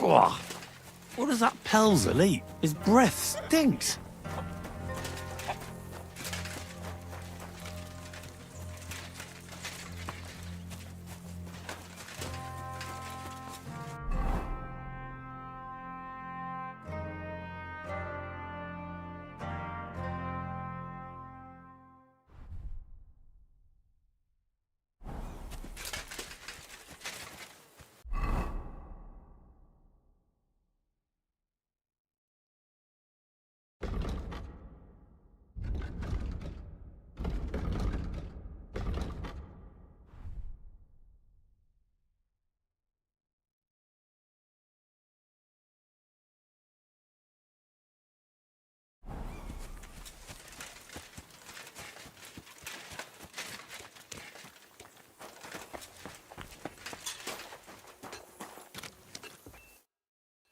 Oh, what does that Pelzer eat? His breath stinks.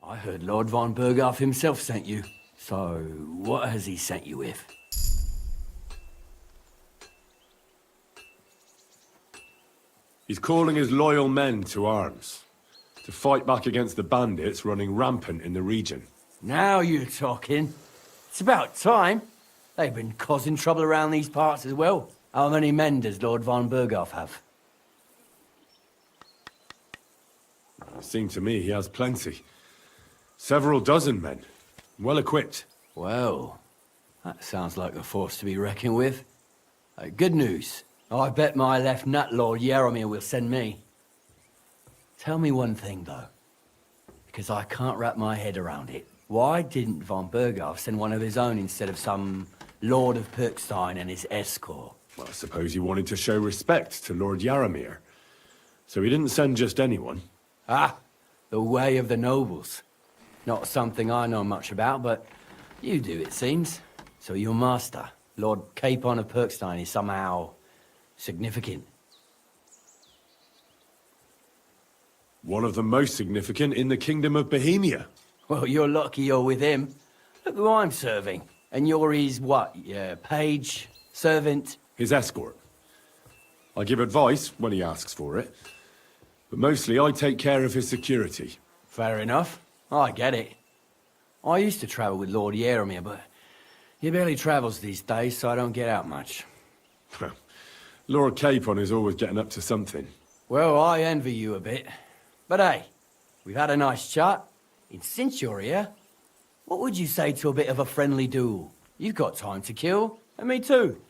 I heard Lord von Berghoff himself sent you. So, what has he sent you with? He's calling his loyal men to arms, to fight back against the bandits running rampant in the region. Now you're talking. It's about time. They've been causing trouble around these parts as well. How many men does Lord von Berghoff have? It seemed to me he has plenty. Several dozen men, well equipped. Well, that sounds like a force to be reckoned with. Good news. I bet my left nut Lord Yaromir will send me. Tell me one thing, though, because I can't wrap my head around it. Why didn't von Berghoff send one of his own instead of some Lord of Pirkstein and his escort? Well, I suppose he wanted to show respect to Lord Yaromir. So he didn't send just anyone. Ah, the way of the nobles. Not something I know much about, but you do, it seems. So your master, Lord Capon of Pirkstein, is somehow significant. One of the most significant in the Kingdom of Bohemia. Well, you're lucky you're with him. Look who I'm serving. And you're his, what, page, servant? His escort. I give advice when he asks for it. But mostly I take care of his security. Fair enough. I get it. I used to travel with Lord Yaromir, but he barely travels these days, so I don't get out much. Lord Capon is always getting up to something. Well, I envy you a bit. But hey, we've had a nice chat. And since you're here, what would you say to a bit of a friendly duel? You've got time to kill, and me too.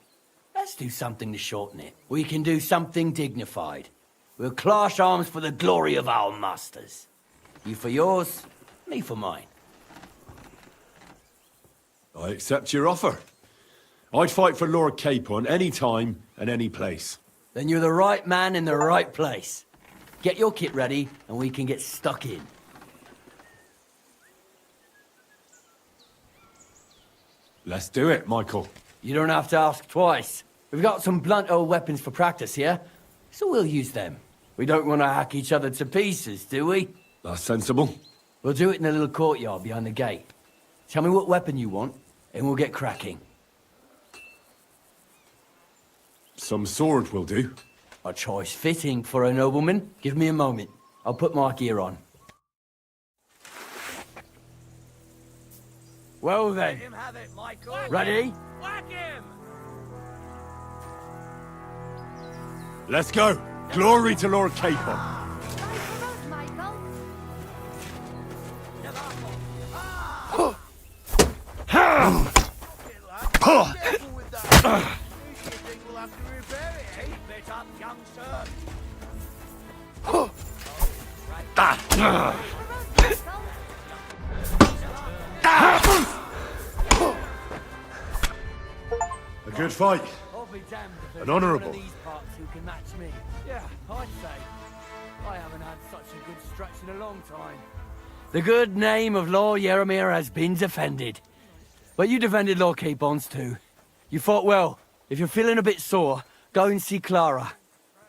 Let's do something to shorten it. We can do something dignified. We'll clash arms for the glory of our masters. You for yours, me for mine. I accept your offer. I'd fight for Lord Capon any time and any place. Then you're the right man in the right place. Get your kit ready, and we can get stuck in. Let's do it, Michael. You don't have to ask twice. We've got some blunt old weapons for practice here, so we'll use them. We don't want to hack each other to pieces, do we? That's sensible. We'll do it in the little courtyard behind the gate. Tell me what weapon you want, and we'll get cracking. Some sword will do. A choice fitting for a nobleman. Give me a moment. I'll put my gear on. Well then. Let him have it, Michael. Ready? Whack him! Let's go. Glory to Lord Capon. Michael. Careful with that. You think we'll have to repair it, eh? Keep it up, youngster. A good fight. I'll be damned if there's An honourable. one of these parts who can match me. Yeah, I'd say. I haven't had such a good stretch in a long time. The good name of Lord Yaromir has been defended. But you defended Lord Capon's too. You fought well. If you're feeling a bit sore, go and see Clara.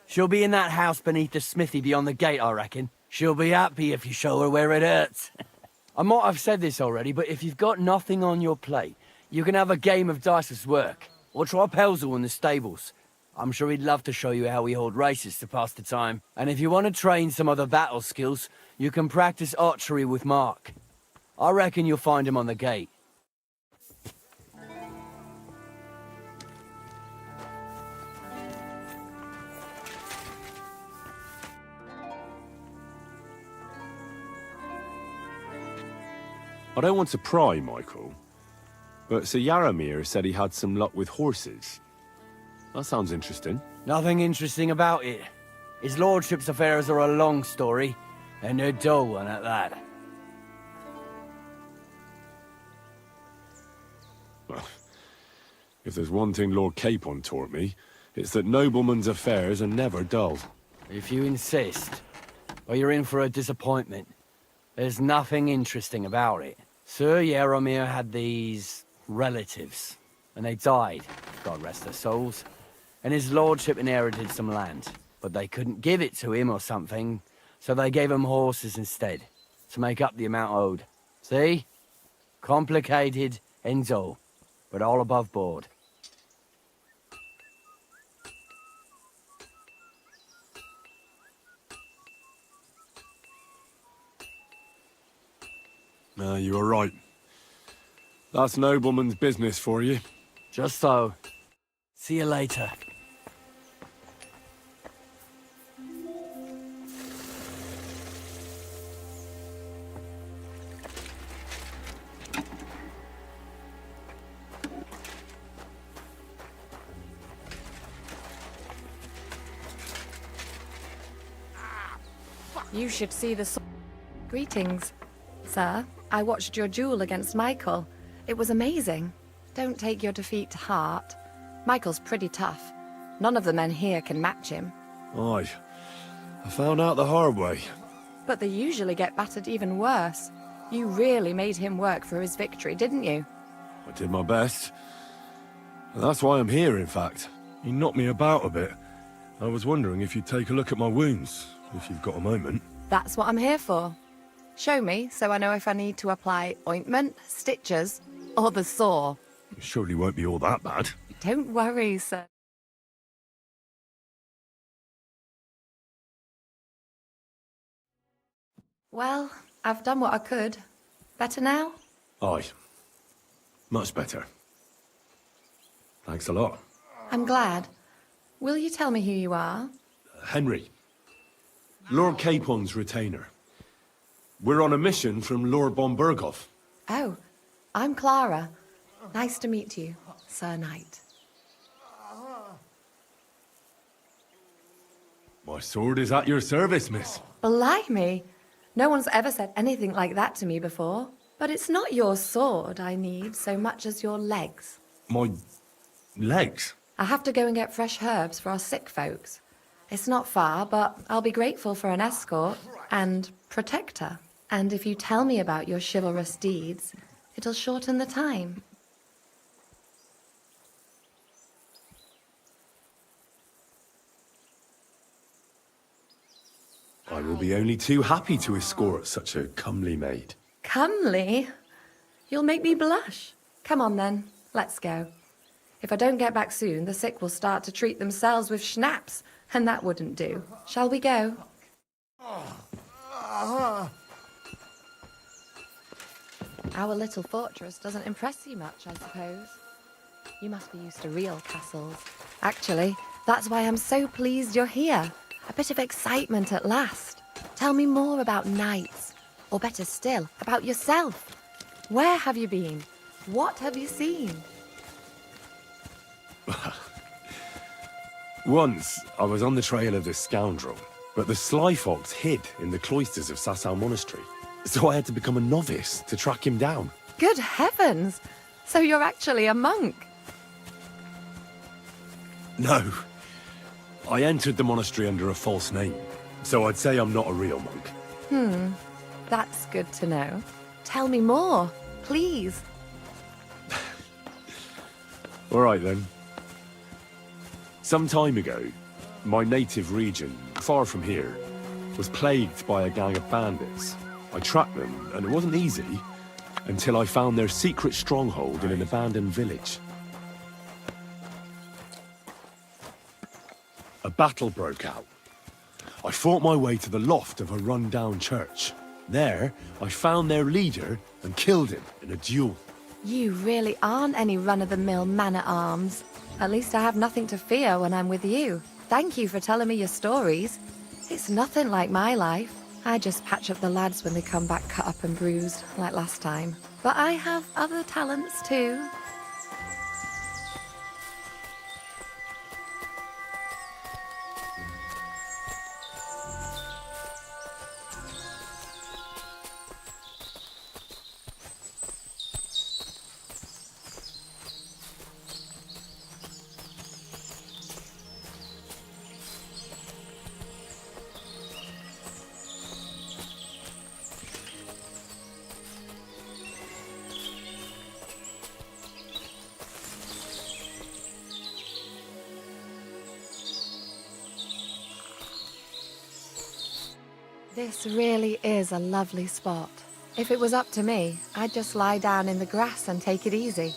She'll be in that house beneath the smithy beyond the gate, I reckon. She'll be happy if you show her where it hurts. I might have said this already, but if you've got nothing on your plate, you can have a game of dice as work. Or try Pelzel in the stables. I'm sure he'd love to show you how we hold races to pass the time. And if you want to train some other battle skills, you can practice archery with Mark. I reckon you'll find him on the gate. I don't want to pry, Michael, but Sir Yaramir said he had some luck with horses. That sounds interesting. Nothing interesting about it. His lordship's affairs are a long story, and a dull one at that. Well, if there's one thing Lord Capon taught me, it's that noblemen's affairs are never dull. If you insist, well, you're in for a disappointment. There's nothing interesting about it. Sir Yaramir had these relatives, and they died, God rest their souls. And his lordship inherited some land, but they couldn't give it to him or something, so they gave him horses instead, to make up the amount owed. See? Complicated and dull, but all above board. You are right. That's nobleman's business for you. Just so. See you later. You should see the Greetings, sir. I watched your duel against Michael. It was amazing. Don't take your defeat to heart. Michael's pretty tough. None of the men here can match him. Aye. I found out the hard way. But they usually get battered even worse. You really made him work for his victory, didn't you? I did my best. And that's why I'm here, in fact. He knocked me about a bit. I was wondering if you'd take a look at my wounds, if you've got a moment. That's what I'm here for. Show me, so I know if I need to apply ointment, stitches, or the saw. It surely won't be all that bad. Don't worry, sir. Well, I've done what I could. Better now? Aye. Much better. Thanks a lot. I'm glad. Will you tell me who you are? Henry. Lord Capon's retainer. We're on a mission from Lord Bombergoff. Oh, I'm Clara. Nice to meet you, Sir Knight. My sword is at your service, miss. Blimey! No one's ever said anything like that to me before. But it's not your sword I need so much as your legs. My legs? I have to go and get fresh herbs for our sick folks. It's not far, but I'll be grateful for an escort and protector. And if you tell me about your chivalrous deeds, it'll shorten the time. I will be only too happy to escort such a comely maid. Comely? You'll make me blush. Come on then, let's go. If I don't get back soon, the sick will start to treat themselves with schnapps, and that wouldn't do. Shall we go? Our little fortress doesn't impress you much, I suppose. You must be used to real castles. Actually, that's why I'm so pleased you're here. A bit of excitement at last. Tell me more about knights, or better still, about yourself. Where have you been? What have you seen? Once, I was on the trail of this scoundrel, but the sly fox hid in the cloisters of Sasau Monastery. So I had to become a novice to track him down. Good heavens! So you're actually a monk? No. I entered the monastery under a false name, so I'd say I'm not a real monk. That's good to know. Tell me more, please. All right, then. Some time ago, my native region, far from here, was plagued by a gang of bandits. I tracked them, and it wasn't easy, until I found their secret stronghold in an abandoned village. battle broke out. I fought my way to the loft of a run-down church. There, I found their leader and killed him in a duel. You really aren't any run-of-the-mill man-at-arms. At least I have nothing to fear when I'm with you. Thank you for telling me your stories. It's nothing like my life. I just patch up the lads when they come back cut up and bruised, like last time. But I have other talents too. This really is a lovely spot. If it was up to me, I'd just lie down in the grass and take it easy.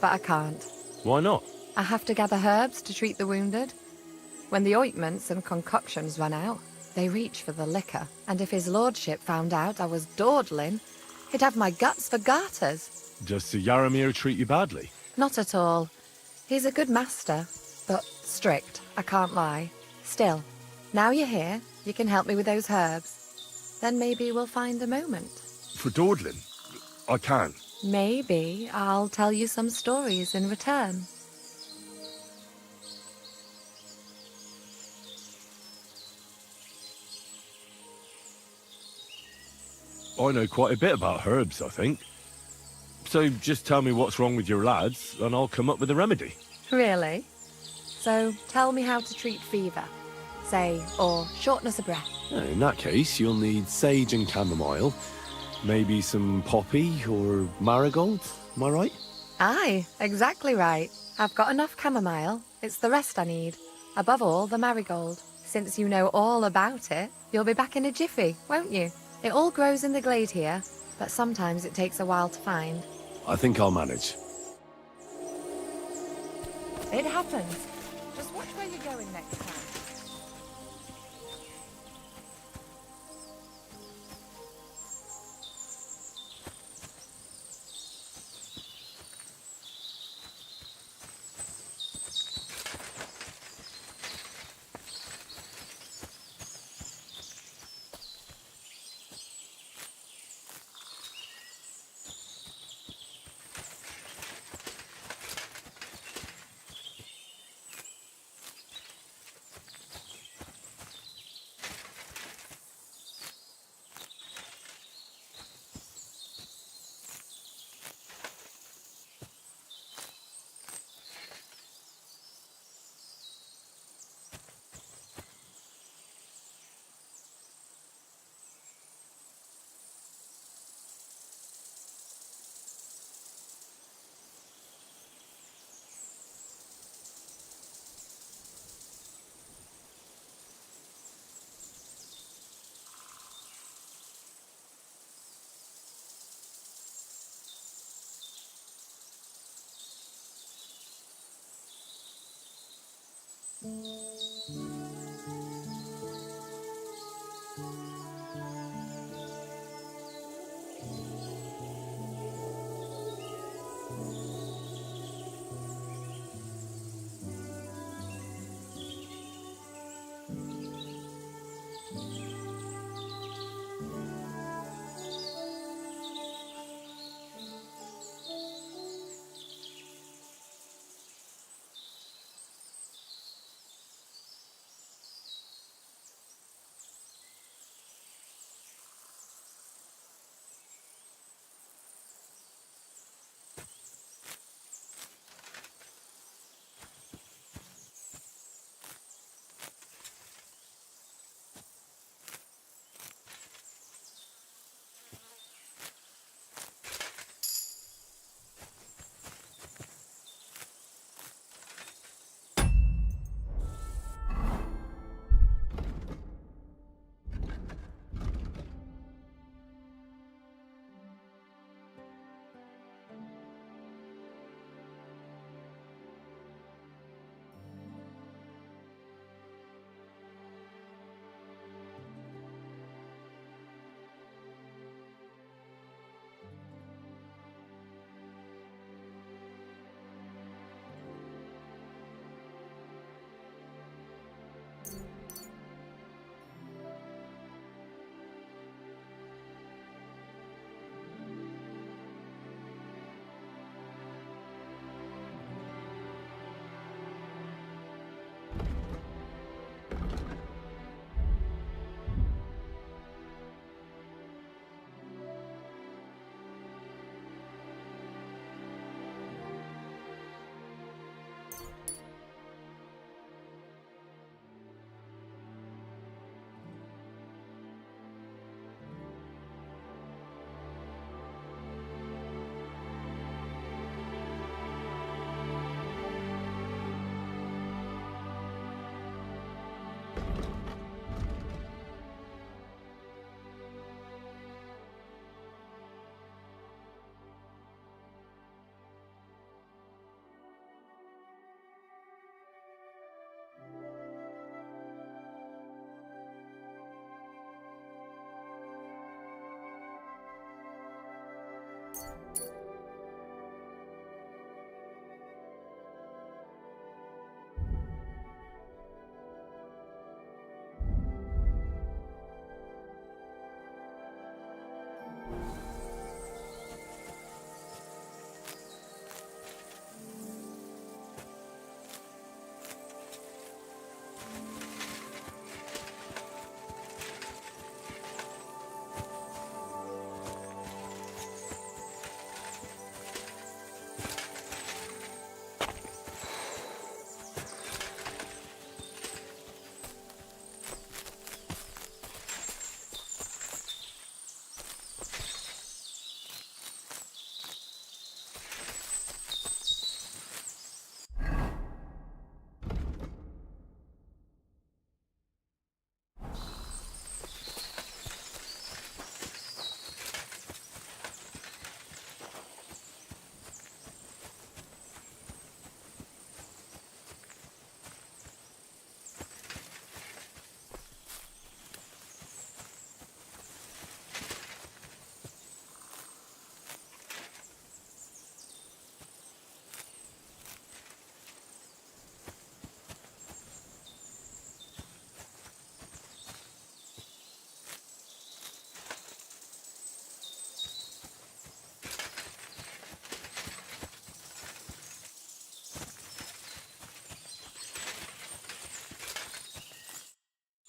But I can't. Why not? I have to gather herbs to treat the wounded. When the ointments and concoctions run out, they reach for the liquor. And if his lordship found out I was dawdling, he'd have my guts for garters. Does Sir Yaramir treat you badly? Not at all. He's a good master, but strict, I can't lie. Still, now you're here, you can help me with those herbs. Then maybe we'll find a moment. For dawdling? I can. Maybe I'll tell you some stories in return. I know quite a bit about herbs, I think. So just tell me what's wrong with your lads, and I'll come up with a remedy. Really? So tell me how to treat fever, say, or shortness of breath. In that case, you'll need sage and chamomile, maybe some poppy or marigold, am I right? Aye, exactly right. I've got enough chamomile. It's the rest I need. Above all, the marigold. Since you know all about it, you'll be back in a jiffy, won't you? It all grows in the glade here, but sometimes it takes a while to find. I think I'll manage. It happens. Just watch where you're going next time.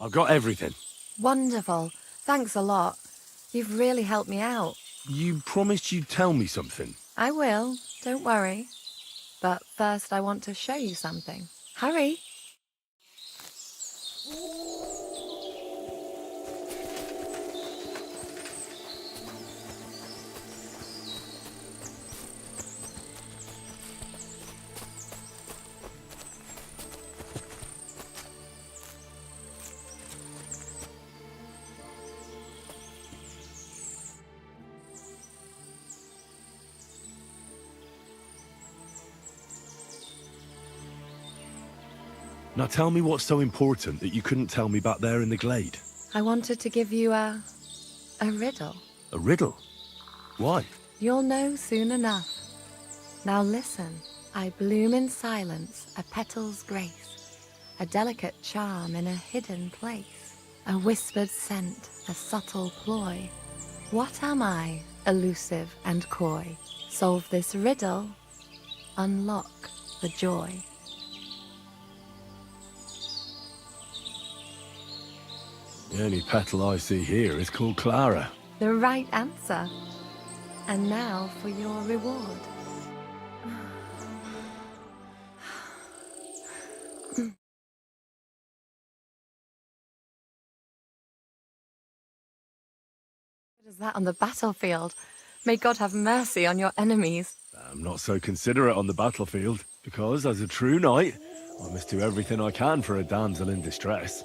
I've got everything. Wonderful. Thanks a lot. You've really helped me out. You promised you'd tell me something. I will, don't worry. But first I want to show you something. Hurry! Now tell me what's so important that you couldn't tell me back there in the glade. I wanted to give you a riddle. A riddle? Why? You'll know soon enough. Now listen. I bloom in silence, a petal's grace, a delicate charm in a hidden place, a whispered scent, a subtle ploy. What am I, elusive and coy? Solve this riddle, unlock the joy. The only petal I see here is called Clara. The right answer. And now for your reward. What is that on the battlefield? May God have mercy on your enemies. I'm not so considerate on the battlefield, because as a true knight, I must do everything I can for a damsel in distress.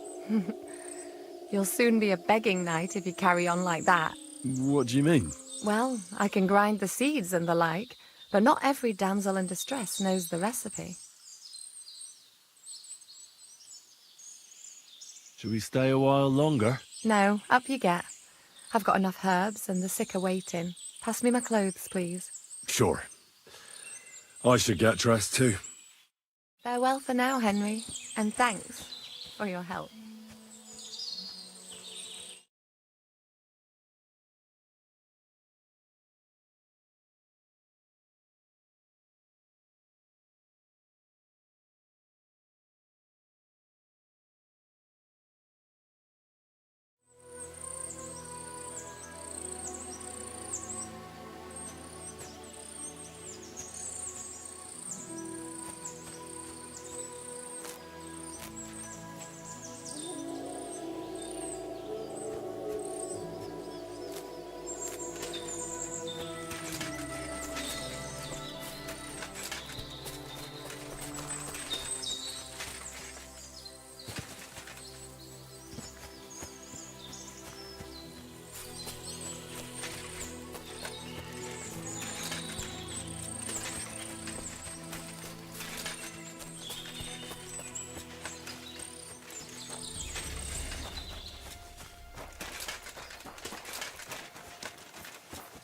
You'll soon be a begging knight if you carry on like that. What do you mean? Well, I can grind the seeds and the like, but not every damsel in distress knows the recipe. Should we stay a while longer? No, up you get. I've got enough herbs and the sick are waiting. Pass me my clothes, please. Sure. I should get dressed too. Farewell for now, Henry, and thanks for your help.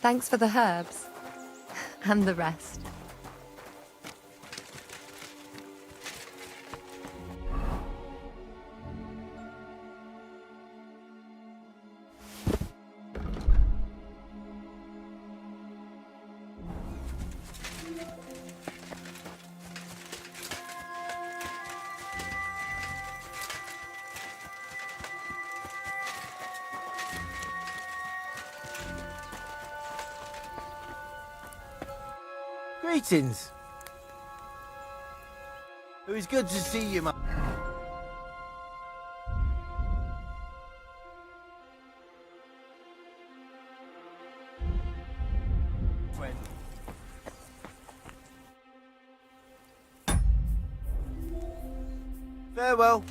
Thanks for the herbs. And the rest. Greetings. It was good to see you, my... friend. Farewell.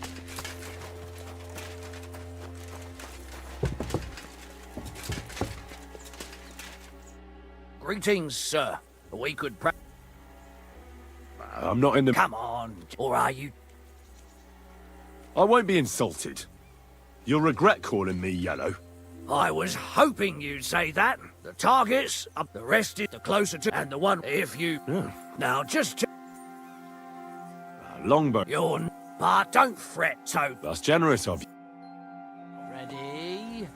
Greetings, sir. We could I'm not in the... Come on, or are you? I won't be insulted. You'll regret calling me yellow. I was hoping you'd say that. The target's up, the rest is the closer to, and the one if you... Now, just... Longbow. You're... But don't fret, so... That's generous of you. Ready?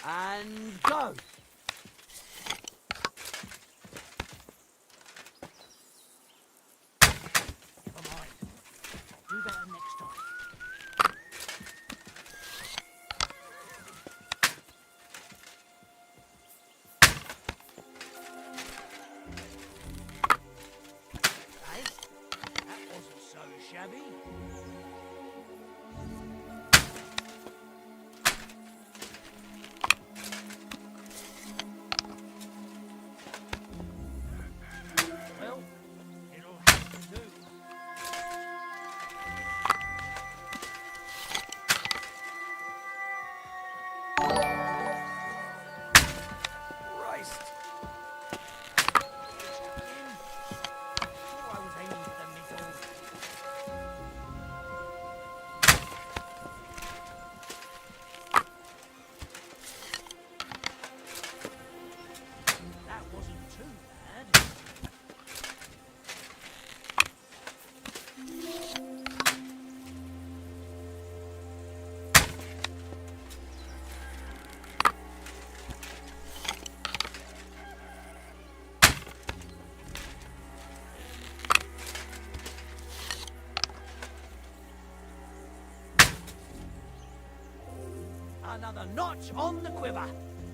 And go! Do better next another notch on the quiver.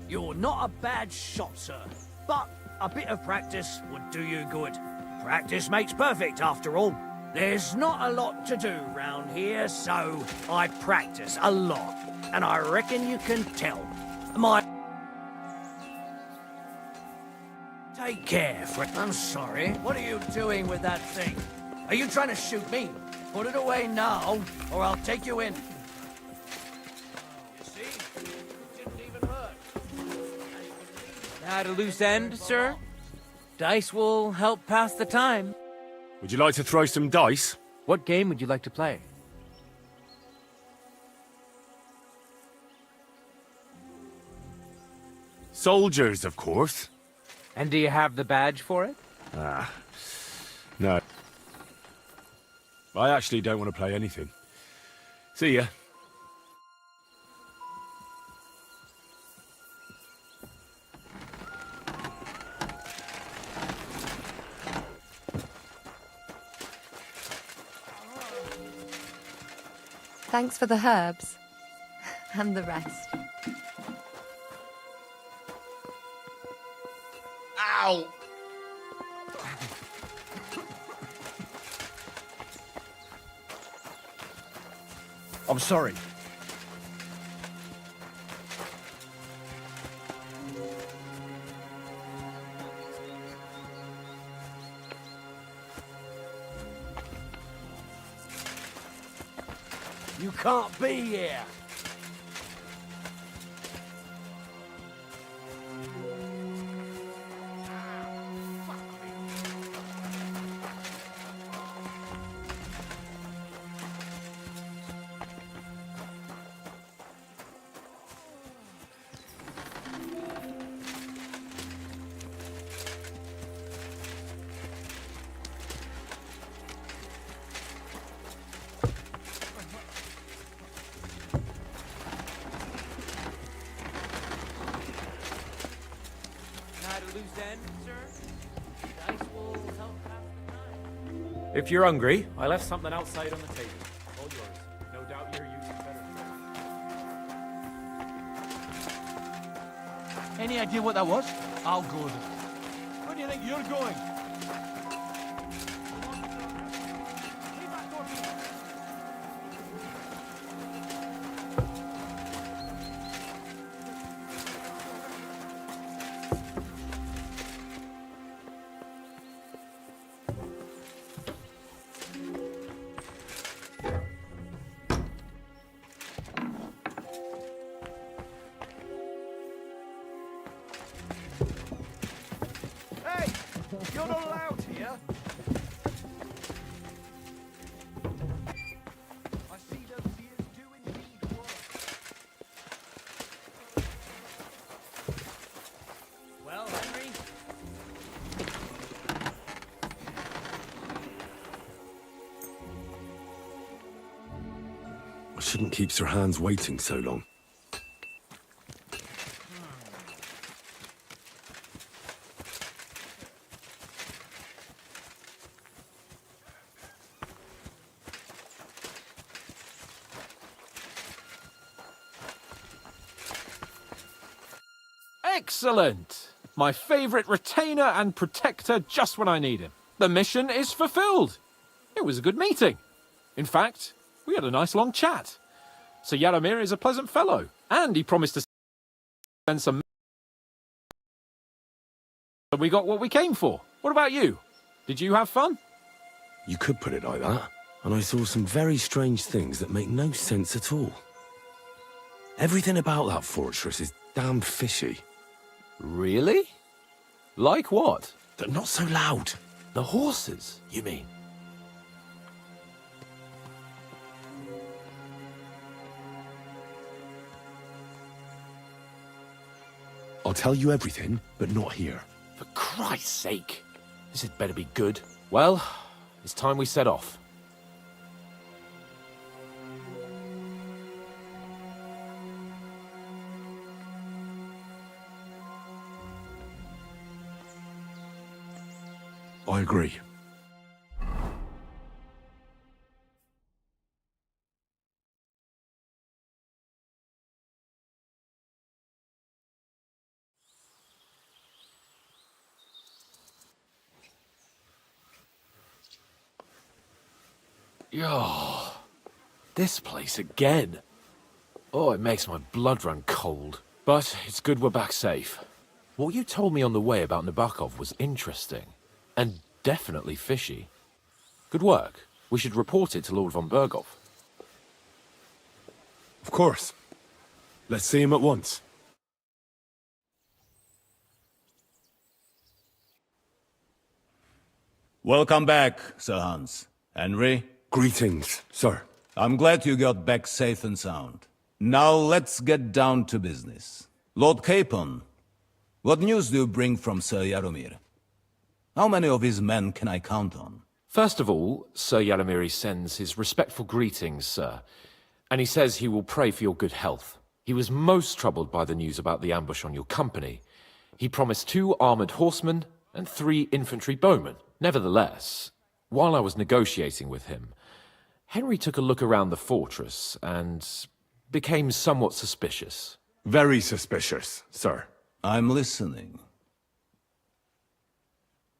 You're not a bad shot, sir, but a bit of practice would do you good. Practice makes perfect, after all. There's not a lot to do round here, so I practice a lot. And I reckon you can tell. Take care, friend. I'm sorry. What are you doing with that thing? Are you trying to shoot me? Put it away now, or I'll take you in. You see? It didn't even hurt. At a loose end, sir? Dice will help pass the time. Would you like to throw some dice? What game would you like to play? Soldiers, of course. And do you have the badge for it? No. I actually don't want to play anything. See ya. Thanks for the herbs. And the rest. Ow! I'm sorry. You can't be here. At a loose end, sir? Dice will help pass the time. If you're hungry, I left something outside on the table. All yours. No doubt you're using better. Any idea what that was? I'll go then. Where do you think you're going? Hey! You're not allowed here! I see those ears do indeed work. Well, Henry? I shouldn't keep Sir Hans waiting so long. Excellent! My favorite retainer and protector just when I need him. The mission is fulfilled. It was a good meeting. In fact, we had a nice long chat. Sir Yaramir is a pleasant fellow, and he promised to send some. But we got what we came for. What about you? Did you have fun? You could put it like that. And I saw some very strange things that make no sense at all. Everything about that fortress is damned fishy. Really? Like what? They're not so loud. The horses, you mean? I'll tell you everything, but not here. For Christ's sake. This had better be good. Well, it's time we set off. I agree. Oh, this place again. Oh, it makes my blood run cold. But it's good we're back safe. What you told me on the way about Nabokov was interesting. And definitely fishy. Good work. We should report it to Lord von Berghoff. Of course. Let's see him at once. Welcome back, Sir Hans. Henry, Greetings, sir. I'm glad you got back safe and sound. Now let's get down to business. Lord Capon, what news do you bring from Sir Jaromir? How many of his men can I count on? First of all, Sir Jaromir sends his respectful greetings, sir. And he says he will pray for your good health. He was most troubled by the news about the ambush on your company. He promised 2 armored horsemen and 3 infantry bowmen. Nevertheless, while I was negotiating with him, Henry took a look around the fortress and became somewhat suspicious. Very suspicious, sir. I'm listening.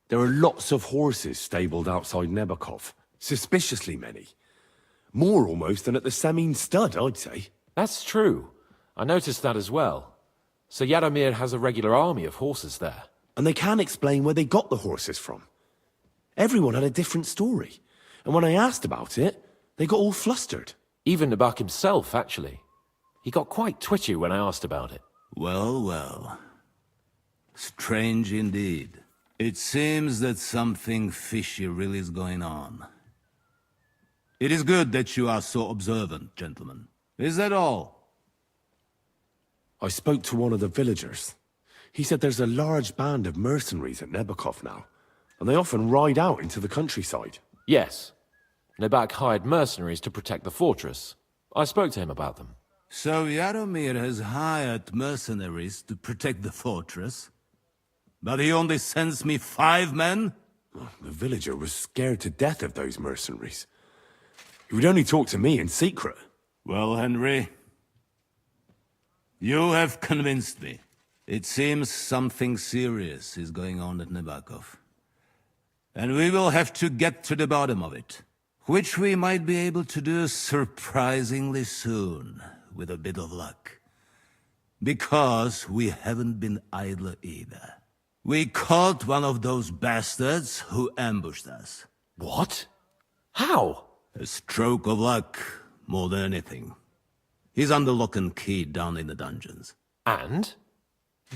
There are lots of horses stabled outside Nebakov. Suspiciously many. More almost than at the Samin stud, I'd say. That's true. I noticed that as well. Sir Jaromir has a regular army of horses there. And they can't explain where they got the horses from. Everyone had a different story. And when I asked about it, they got all flustered. Even Nabak himself, actually. He got quite twitchy when I asked about it. Well, well. Strange indeed. It seems that something fishy really is going on. It is good that you are so observant, gentlemen. Is that all? I spoke to one of the villagers. He said there's a large band of mercenaries at Nebakov now, and they often ride out into the countryside. Yes. Nabak hired mercenaries to protect the fortress. I spoke to him about them. So Jaromir has hired mercenaries to protect the fortress? But he only sends me 5 men? The villager was scared to death of those mercenaries. He would only talk to me in secret. Well, Henry, you have convinced me. It seems something serious is going on at Nabokov. And we will have to get to the bottom of it. Which we might be able to do surprisingly soon, with a bit of luck. Because we haven't been idle either. We caught one of those bastards who ambushed us. What? How? A stroke of luck, more than anything. He's under lock and key down in the dungeons. And?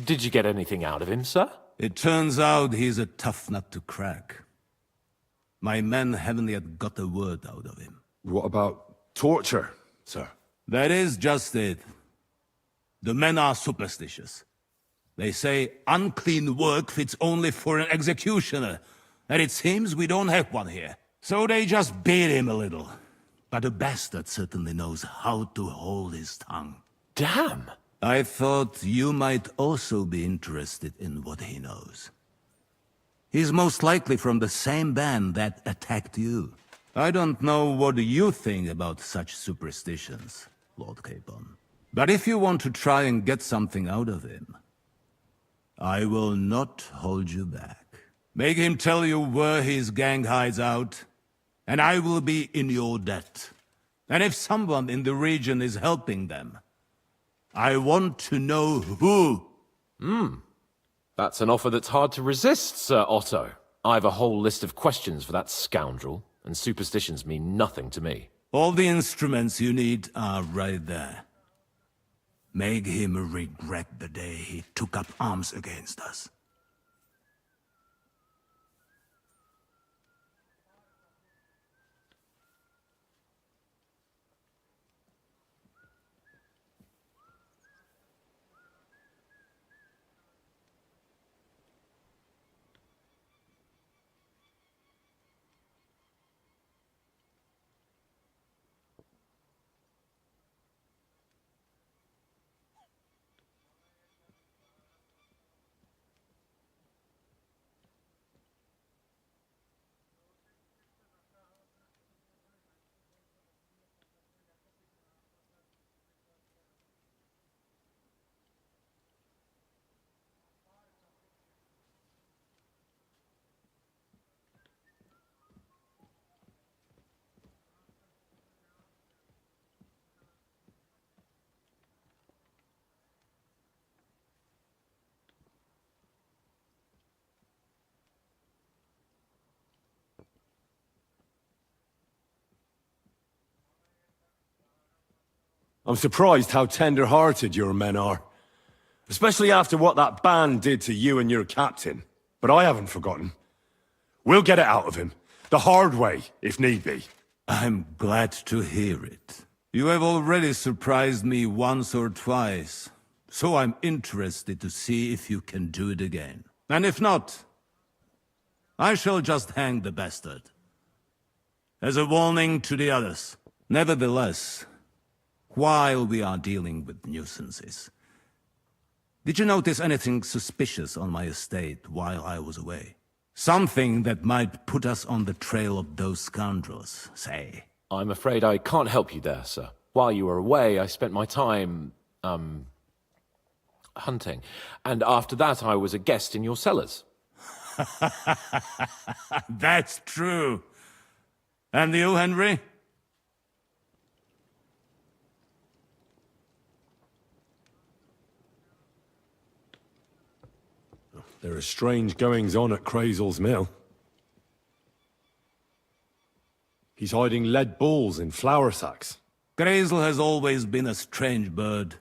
Did you get anything out of him, sir? It turns out he's a tough nut to crack. My men haven't yet got a word out of him. What about torture, sir? That is just it. The men are superstitious. They say unclean work fits only for an executioner, and it seems we don't have one here. So they just beat him a little. But the bastard certainly knows how to hold his tongue. Damn! I thought you might also be interested in what he knows. He's most likely from the same band that attacked you. I don't know what you think about such superstitions, Lord Capon. But if you want to try and get something out of him, I will not hold you back. Make him tell you where his gang hides out, and I will be in your debt. And if someone in the region is helping them, I want to know who. That's an offer that's hard to resist, Sir Otto. I have a whole list of questions for that scoundrel, and superstitions mean nothing to me. All the instruments you need are right there. Make him regret the day he took up arms against us. I'm surprised how tender-hearted your men are. Especially after what that band did to you and your captain. But I haven't forgotten. We'll get it out of him. The hard way, if need be. I'm glad to hear it. You have already surprised me once or twice, so I'm interested to see if you can do it again. And if not, I shall just hang the bastard. As a warning to the others. Nevertheless, while we are dealing with nuisances, did you notice anything suspicious on my estate while I was away? Something that might put us on the trail of those scoundrels, say. I'm afraid I can't help you there, sir. While you were away, I spent my time, hunting. And after that, I was a guest in your cellars. That's true. And you, Henry? There are strange goings-on at Crazel's mill. He's hiding lead balls in flour sacks. Grazel has always been a strange bird.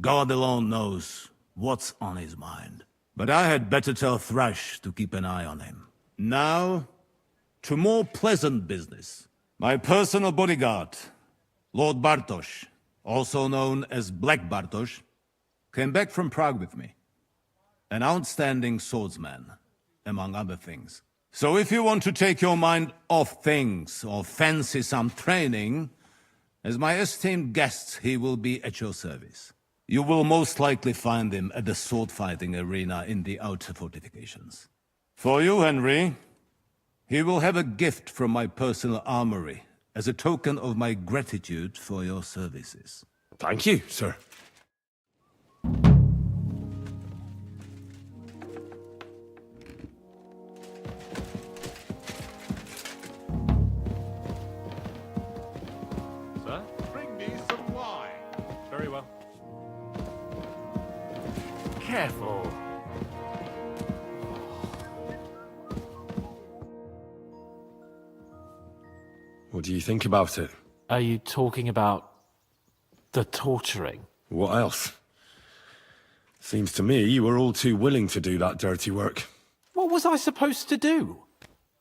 God alone knows what's on his mind. But I had better tell Thrash to keep an eye on him. Now, to more pleasant business. My personal bodyguard, Lord Bartosz, also known as Black Bartosz, came back from Prague with me. An outstanding swordsman, among other things. So if you want to take your mind off things or fancy some training, as my esteemed guest, he will be at your service. You will most likely find him at the sword-fighting arena in the outer fortifications. For you, Henry, he will have a gift from my personal armory as a token of my gratitude for your services. Thank you, sir. Sir? Bring me some wine. Very well. Careful. What do you think about it? Are you talking about the torturing? What else? Seems to me you were all too willing to do that dirty work. What was I supposed to do?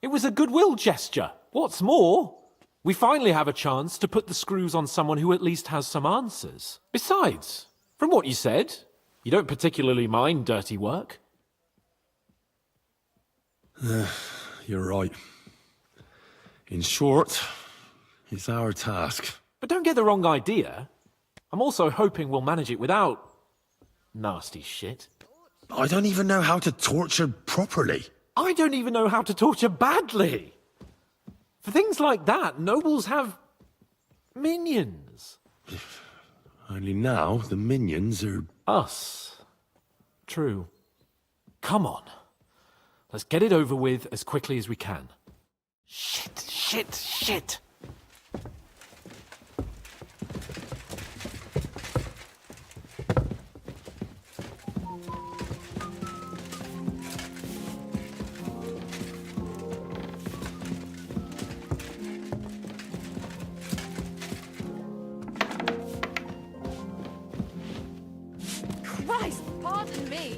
It was a goodwill gesture. What's more, we finally have a chance to put the screws on someone who at least has some answers. Besides, from what you said, you don't particularly mind dirty work. You're right. In short, it's our task. But don't get the wrong idea. I'm also hoping we'll manage it without nasty shit. I don't even know how to torture properly. I don't even know how to torture badly. For things like that, nobles have minions. Only now the minions are... Us. True. Come on. Let's get it over with as quickly as we can. Shit. Christ, pardon me.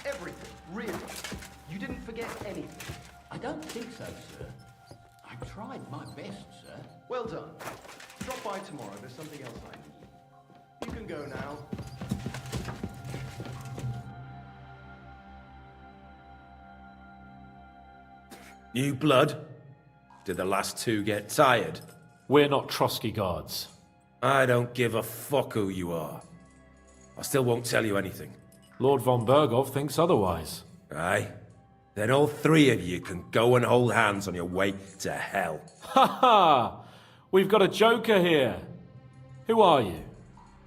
Everything, really. You didn't forget anything. I don't think so, sir. I tried my best, sir. Well done. Drop by tomorrow. There's something else I need. You can go now. New blood? Did the last two get tired? We're not Trotsky guards. I don't give a fuck who you are. I still won't tell you anything. Lord von Bergov thinks otherwise. Aye? Then all three of you can go and hold hands on your way to hell. Ha ha! We've got a joker here. Who are you?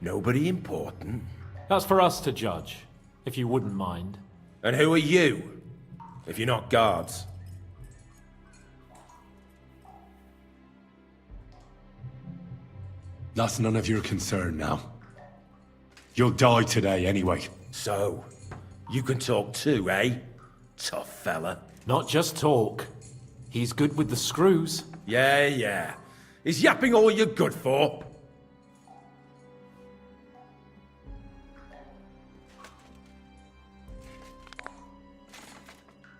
Nobody important. That's for us to judge, if you wouldn't mind. And who are you, if you're not guards? That's none of your concern now. You'll die today anyway. So, you can talk too, eh? Tough fella. Not just talk. He's good with the screws. Yeah. Is yapping all you're good for?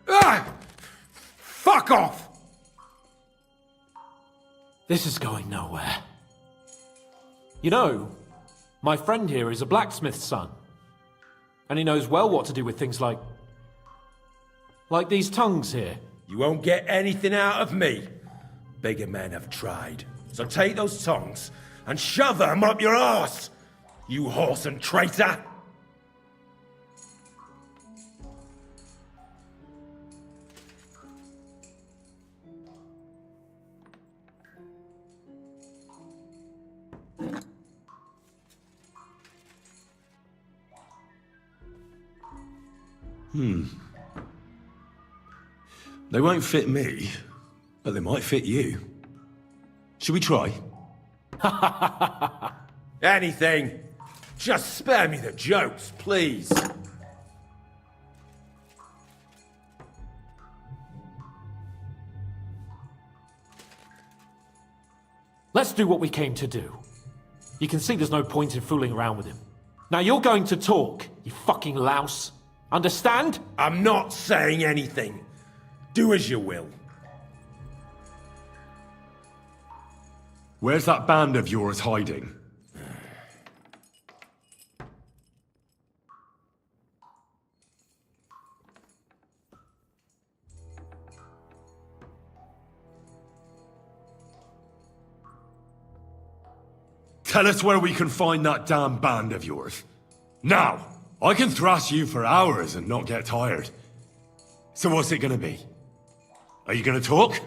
Ah! Fuck off! This is going nowhere. You know, my friend here is a blacksmith's son. And he knows well what to do with things like these tongues here. You won't get anything out of me. Bigger men have tried. So take those tongues and shove them up your arse, you horse and traitor! They won't fit me, but they might fit you. Should we try? Anything. Just spare me the jokes, please. Let's do what we came to do. You can see there's no point in fooling around with him. Now you're going to talk, you fucking louse. Understand? I'm not saying anything. Do as you will. Where's that band of yours hiding? Tell us where we can find that damn band of yours. Now! I can thrash you for hours and not get tired. So what's it gonna be? Are you gonna talk?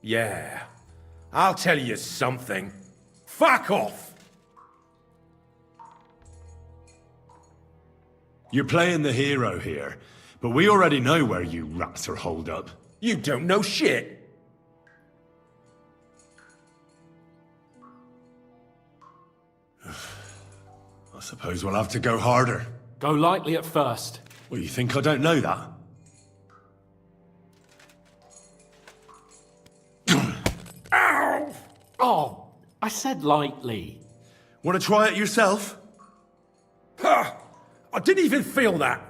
Yeah. I'll tell you something. Fuck off! You're playing the hero here, but we already know where you rats are holed up. You don't know shit. I suppose we'll have to go harder. Go lightly at first. Well, you think I don't know that? Ow! Oh, I said lightly. Want to try it yourself? Ha! I didn't even feel that.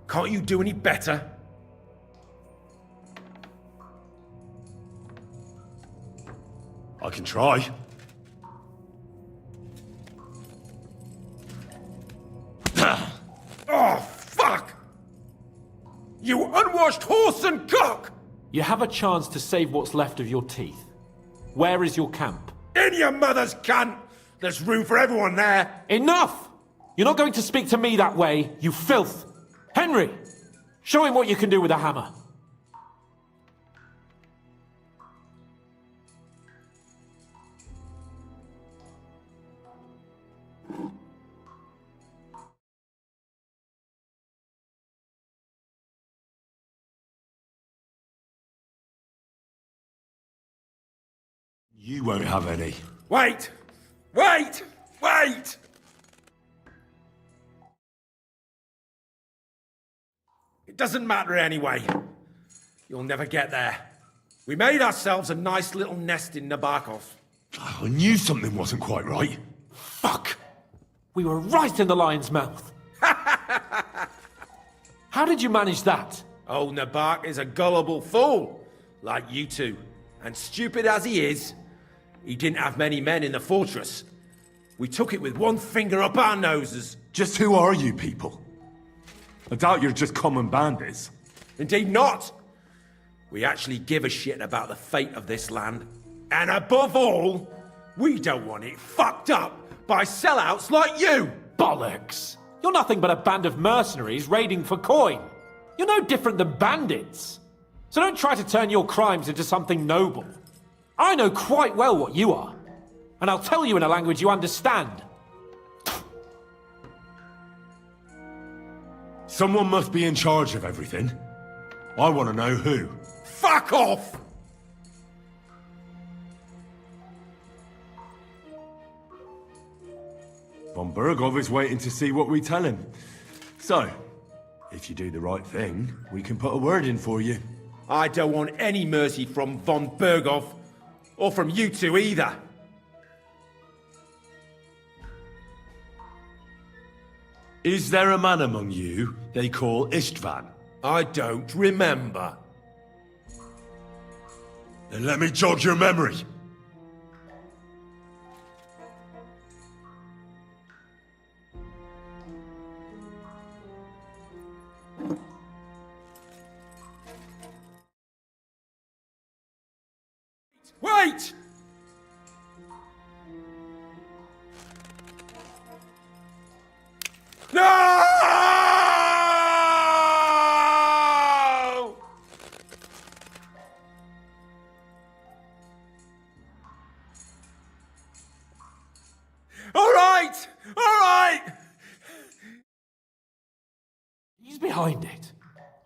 Can't you do any better? I can try. Oh, fuck! You unwashed horse and cock! You have a chance to save what's left of your teeth. Where is your camp? In your mother's cunt! There's room for everyone there! Enough! You're not going to speak to me that way, you filth! Henry! Show him what you can do with a hammer. You won't have any. Wait! Wait! Wait! It doesn't matter anyway. You'll never get there. We made ourselves a nice little nest in Nabokov. I knew something wasn't quite right. Fuck! We were right in the lion's mouth. How did you manage that? Old Nabok is a gullible fool, like you two. And stupid as he is, he didn't have many men in the fortress. We took it with one finger up our noses. Just who are you people? I doubt you're just common bandits. Indeed not. We actually give a shit about the fate of this land. And above all, we don't want it fucked up by sellouts like you! Bollocks! You're nothing but a band of mercenaries raiding for coin. You're no different than bandits. So don't try to turn your crimes into something noble. I know quite well what you are. And I'll tell you in a language you understand. Someone must be in charge of everything. I want to know who. Fuck off! Von Burgov is waiting to see what we tell him. So, if you do the right thing, we can put a word in for you. I don't want any mercy from von Burgov, or from you two either. Is there a man among you they call Istvan? I don't remember. Then let me jog your memory. Wait! No! All right! All right! He's behind it.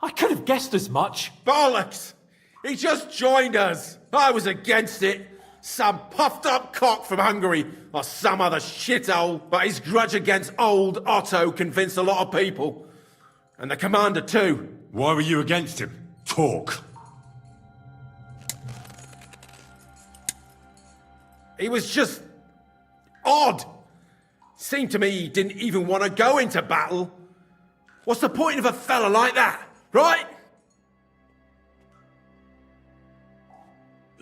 I could have guessed as much. Bollocks! He just joined us. I was against it. Some puffed up cock from Hungary, or some other shithole. But his grudge against old Otto convinced a lot of people. And the commander too. Why were you against him? Talk. He was just odd. Seemed to me he didn't even want to go into battle. What's the point of a fella like that, right?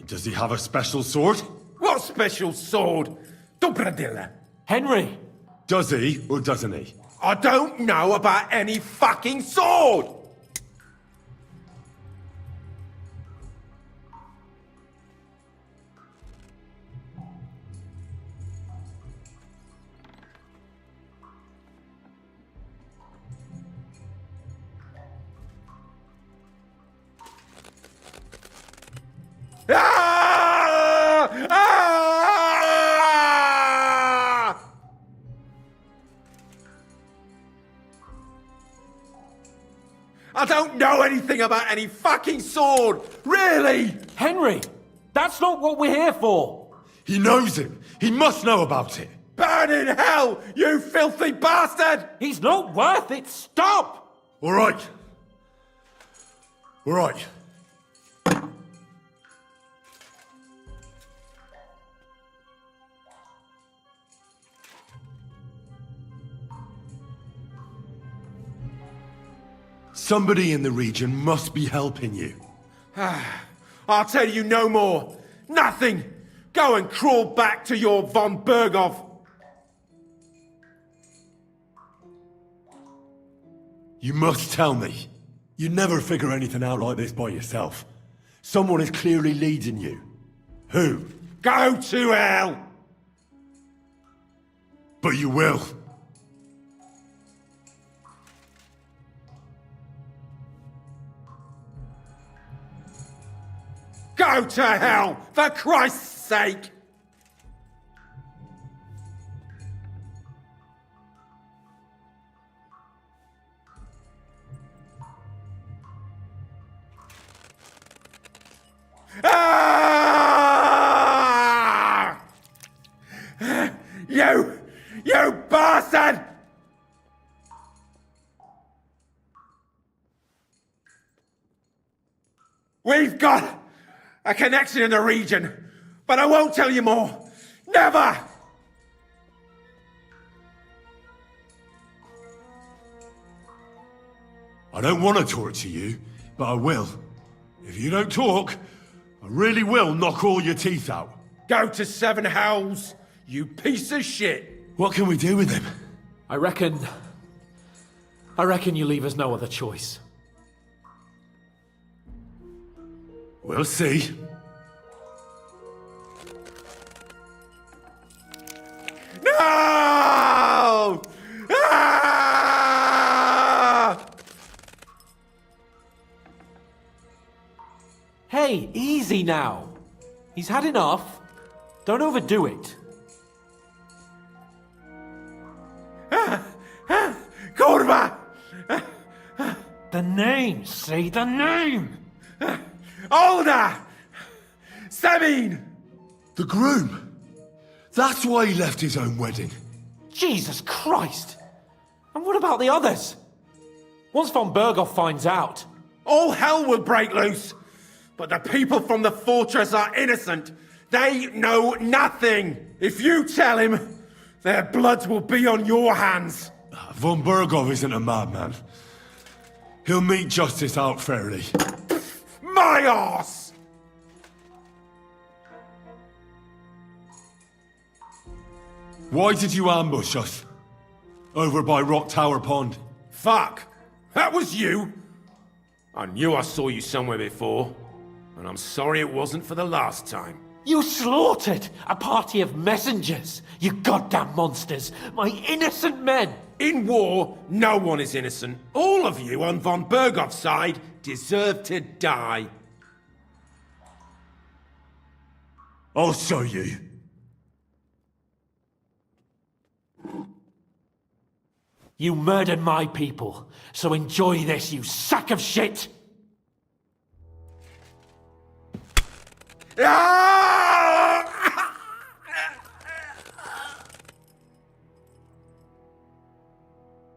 Does he have a special sword? What special sword? Dobradilla. Henry! Does he or doesn't he? I don't know about any fucking sword! Ah! Ah! I don't know anything about any fucking sword! Really! Henry! That's not what we're here for! He knows him! He must know about it! Burn in hell, you filthy bastard! He's not worth it! Stop! All right. All right. Somebody in the region must be helping you. I'll tell you no more. Nothing. Go and crawl back to your von Burgov. You must tell me. You never figure anything out like this by yourself. Someone is clearly leading you. Who? Go to hell! But you will. Go to hell, for Christ's sake! Ah! You bastard! We've got a connection in the region, but I won't tell you more. Never! I don't want to torture you, but I will. If you don't talk, I really will knock all your teeth out. Go to Seven Hells, you piece of shit! What can we do with him? I reckon you leave us no other choice. We'll see. No! Ah! Hey, easy now. He's had enough. Don't overdo it. Kurva! The name, say the name! Older! Sabine! The groom! That's why he left his own wedding. Jesus Christ! And what about the others? Once von Berghoff finds out... All hell will break loose! But the people from the fortress are innocent! They know nothing! If you tell him, their blood will be on your hands! Von Berghoff isn't a madman. He'll mete justice out fairly. My arse! Why did you ambush us? Over by Rock Tower Pond. Fuck! That was you! I knew I saw you somewhere before, and I'm sorry it wasn't for the last time. You slaughtered a party of messengers, you goddamn monsters! My innocent men! In war, no one is innocent. All of you on von Berghoff's side deserve to die. I'll show you. You murdered my people, so enjoy this, you sack of shit!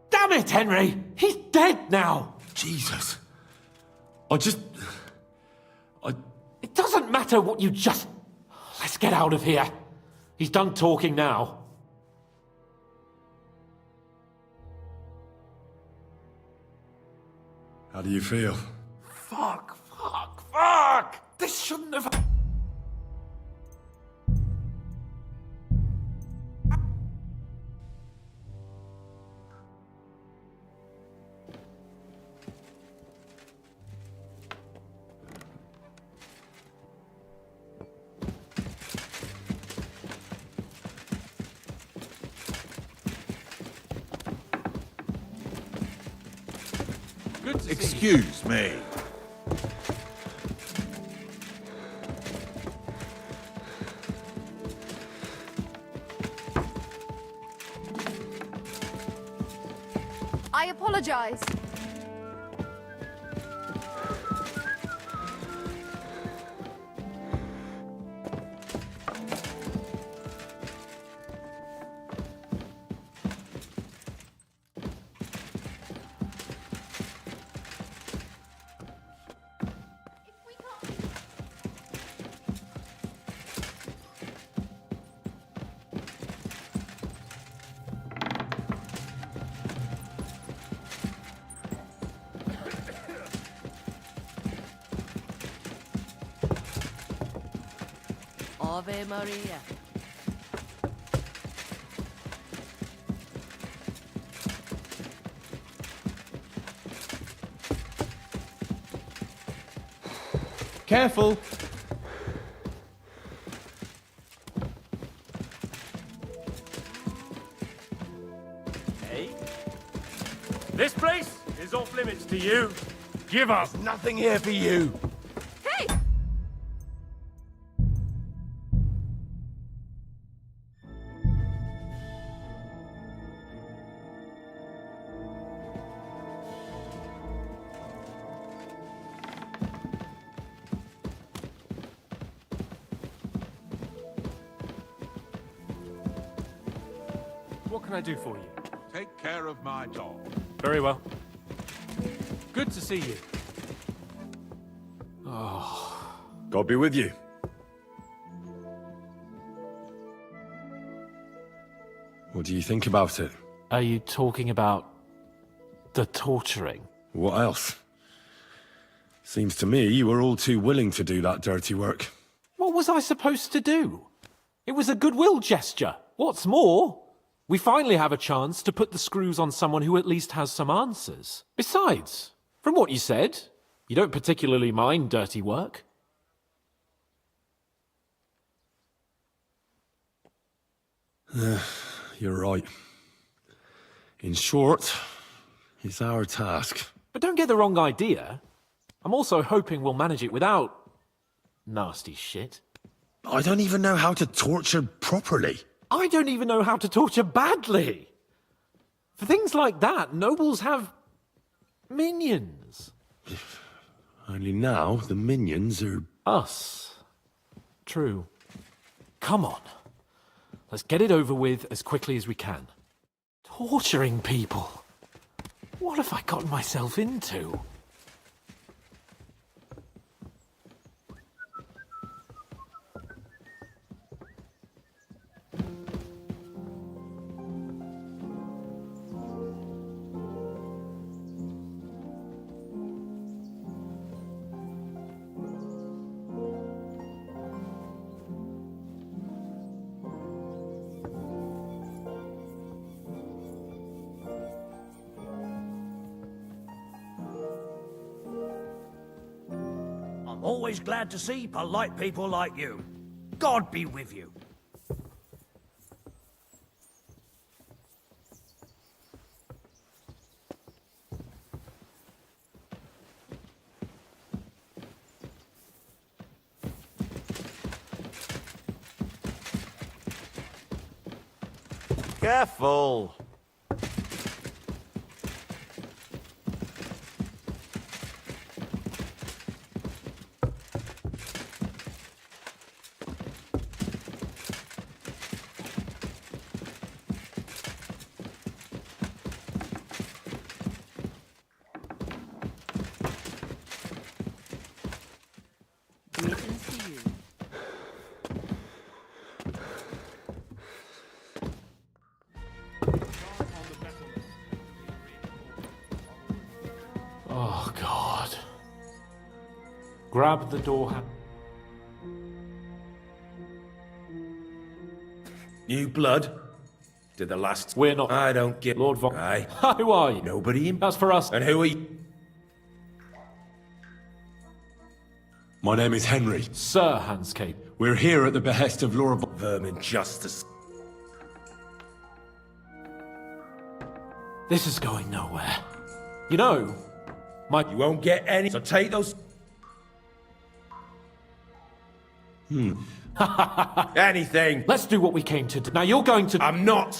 Damn it, Henry! He's dead now! Jesus. It doesn't matter what you just... Let's get out of here. He's done talking now. How do you feel? Fuck! This shouldn't have... Excuse me. I apologize. Ave Maria. Careful! Hey? This place is off limits to you. Give up. Nothing here for you. Hey! What can I do for you? Take care of my dog. Very well. Good to see you. Oh. God be with you. What do you think about it? Are you talking about the torturing? What else? Seems to me you were all too willing to do that dirty work. What was I supposed to do? It was a goodwill gesture. What's more, we finally have a chance to put the screws on someone who at least has some answers. Besides, from what you said, you don't particularly mind dirty work. You're right. In short, it's our task. But don't get the wrong idea. I'm also hoping we'll manage it without Nasty shit. I don't even know how to torture properly. I don't even know how to torture badly. For things like that, nobles have minions. Only now the minions are... Us. True. Come on. Let's get it over with as quickly as we can. Torturing people. What have I gotten myself into? I'm always glad to see polite people like you. God be with you. Careful. Oh, God. Grab the door handle. New blood? Did the last... We're not... I don't get... Lord Von... Aye. Who are you? Nobody in... That's for us. And who are you? My name is Henry. Sir Hanscape. We're here at the behest of Lord Vermin justice. This is going nowhere. You know, You won't get any, so take those... Anything. Let's do what we came to do. Now you're going to... I'm not...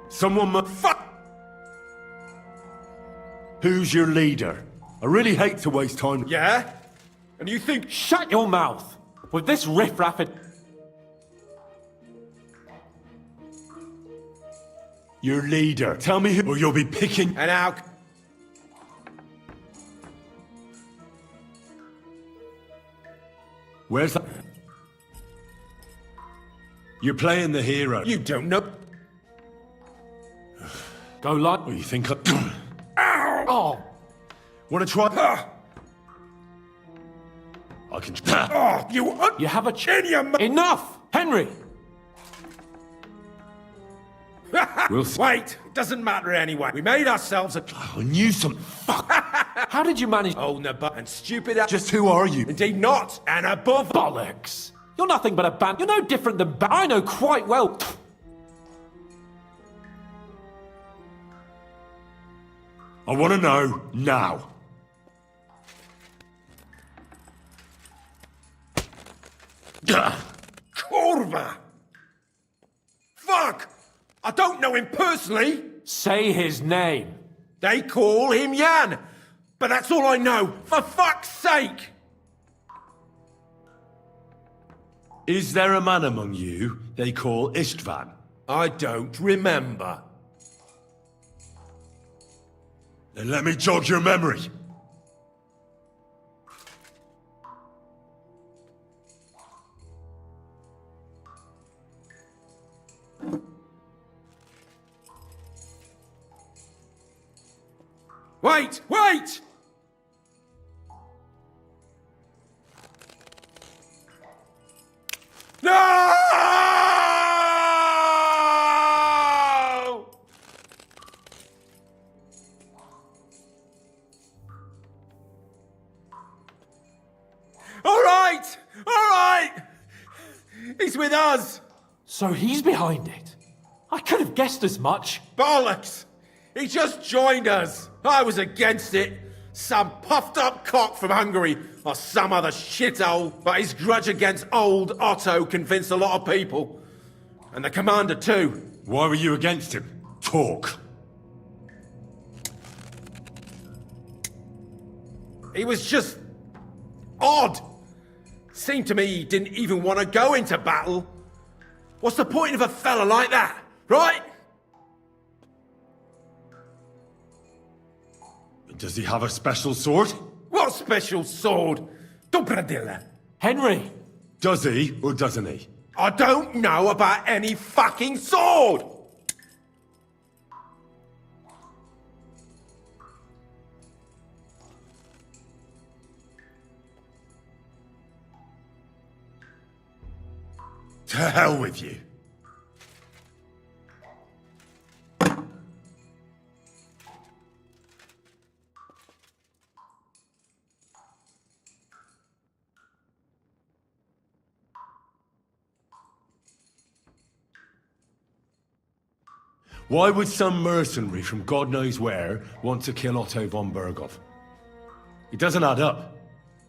Someone Fuck! Who's your leader? I really hate to waste time. Yeah? And you think... Shut your mouth! With this riffraff it... Your leader. Tell me who, or you'll be picking... And how... Where's that? You're playing the hero. You don't know... Go like... Oh, you think I... Ow! Oh! Want to try? I can... Oh, You have a... in your mouth! Enough! Henry! We'll see. Wait, it doesn't matter anyway. We made ourselves a... I knew some... Fuck. How did you manage... Holding a butt and stupid... Just who are you? Indeed not, and above... Bollocks! You're nothing but a band. You're no different than I know quite well. I want to know now. Kurva! Fuck! I don't know him personally. Say his name. They call him Jan. But that's all I know. For fuck's sake! Is there a man among you they call Istvan? I don't remember. Then let me jog your memory. Wait! Wait! No! All right! All right! He's with us! So he's behind it. I could have guessed as much. Bollocks! He just joined us! I was against it! Some puffed up cock from Hungary or some other shithole, but his grudge against old Otto convinced a lot of people. And the commander too. Why were you against him? Talk. He was just odd. Seemed to me he didn't even want to go into battle. What's the point of a fella like that, right? Does he have a special sword? What special sword? Dobradilla. Henry! Does he, or doesn't he? I don't know about any fucking sword! To hell with you. Why would some mercenary from God knows where want to kill Otto von Berghoff? It doesn't add up.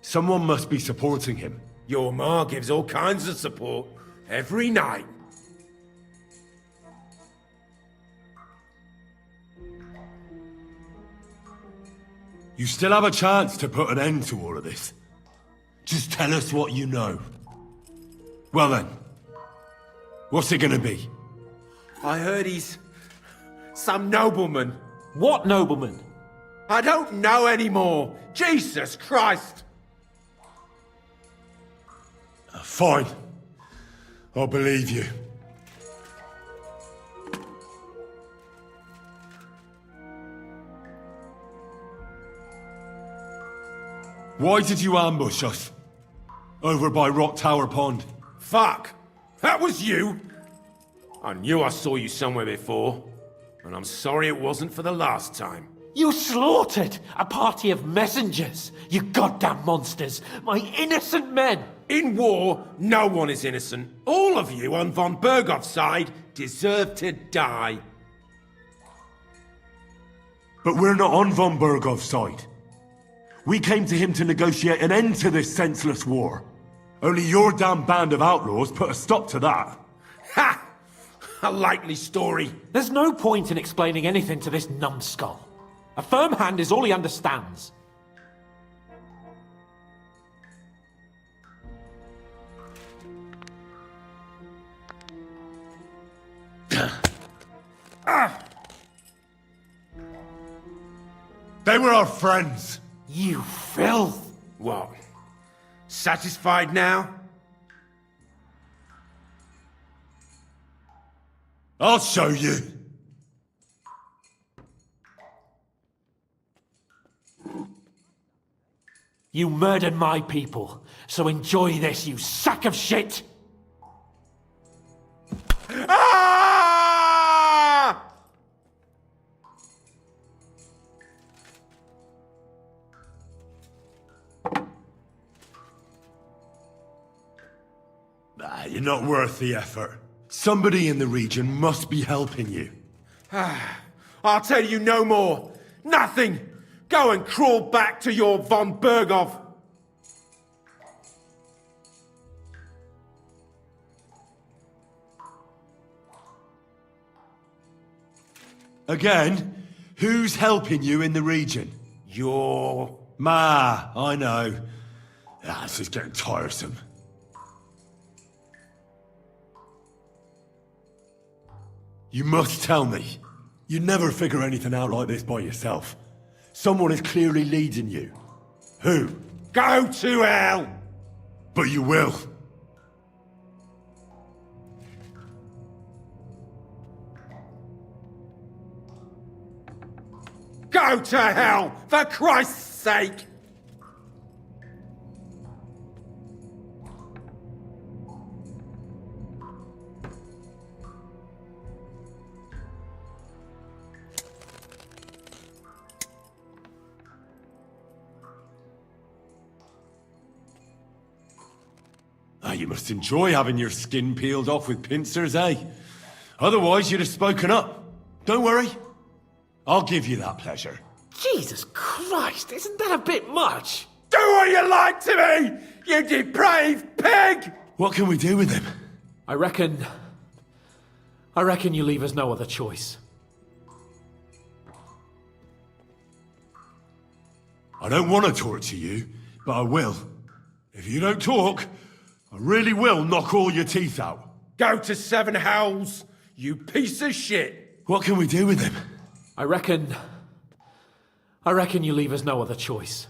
Someone must be supporting him. Your ma gives all kinds of support every night. You still have a chance to put an end to all of this. Just tell us what you know. Well then, what's it gonna be? I heard he's some nobleman. What nobleman? I don't know anymore. Jesus Christ! Fine. I'll believe you. Why did you ambush us? Over by Rock Tower Pond. Fuck! That was you! I knew I saw you somewhere before, and I'm sorry it wasn't for the last time. You slaughtered a party of messengers, you goddamn monsters! My innocent men! In war, no one is innocent. All of you on von Berghoff's side deserve to die. But we're not on von Berghoff's side. We came to him to negotiate an end to this senseless war. Only your damn band of outlaws put a stop to that. Ha! A likely story. There's no point in explaining anything to this numbskull. A firm hand is all he understands. They were our friends. You filth! What? Satisfied now? I'll show you. You murdered my people, so enjoy this, you sack of shit! Ah! You're not worth the effort. Somebody in the region must be helping you. I'll tell you no more. Nothing. Go and crawl back to your von Berghoff. Again? Who's helping you in the region? Your... Ma, I know. This is getting tiresome. You must tell me. You never figure anything out like this by yourself. Someone is clearly leading you. Who? Go to hell! But you will. Go to hell, for Christ's sake! You must enjoy having your skin peeled off with pincers, eh? Otherwise, you'd have spoken up. Don't worry. I'll give you that pleasure. Jesus Christ, isn't that a bit much? Do what you like to me, you depraved pig! What can we do with him? I reckon you leave us no other choice. I don't want to torture you, but I will. If you don't talk, I really will knock all your teeth out. Go to seven hells, you piece of shit! What can we do with him? I reckon you leave us no other choice.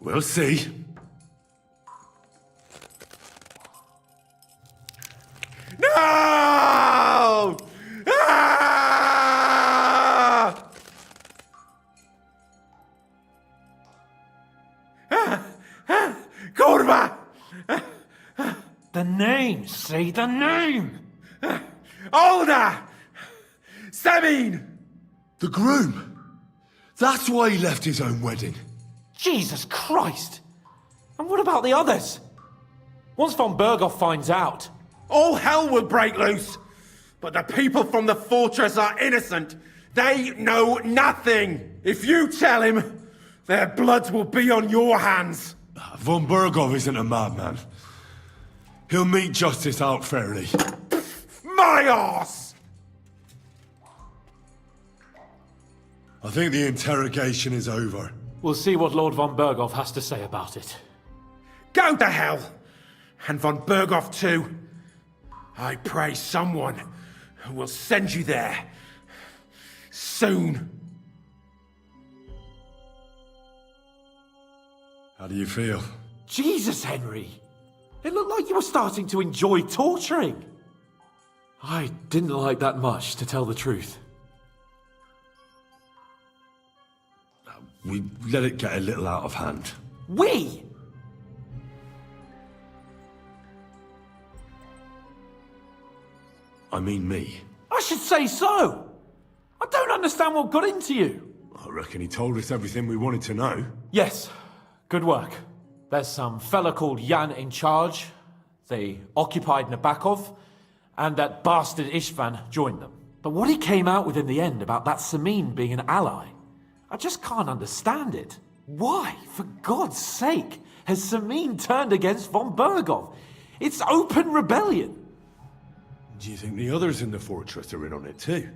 We'll see. No! Kurva! The name, say the name! Older! Sabine! The groom! That's why he left his own wedding. Jesus Christ! And what about the others? Once von Berghoff finds out... All hell will break loose! But the people from the fortress are innocent! They know nothing! If you tell him, their blood will be on your hands! Von Berghoff isn't a madman. He'll mete justice out fairly. My arse! I think the interrogation is over. We'll see what Lord von Berghoff has to say about it. Go to hell! And von Berghoff too. I pray someone will send you there. Soon. How do you feel? Jesus, Henry! It looked like you were starting to enjoy torturing. I didn't like that much, to tell the truth. We let it get a little out of hand. We? I mean me. I should say so! I don't understand what got into you. I reckon he told us everything we wanted to know. Yes, good work. There's some fella called Jan in charge. They occupied Nabakov, and that bastard Istvan joined them. But what he came out with in the end about that Samin being an ally, I just can't understand it. Why, for God's sake, has Samin turned against von Berghoff? It's open rebellion. Do you think the others in the fortress are in on it too?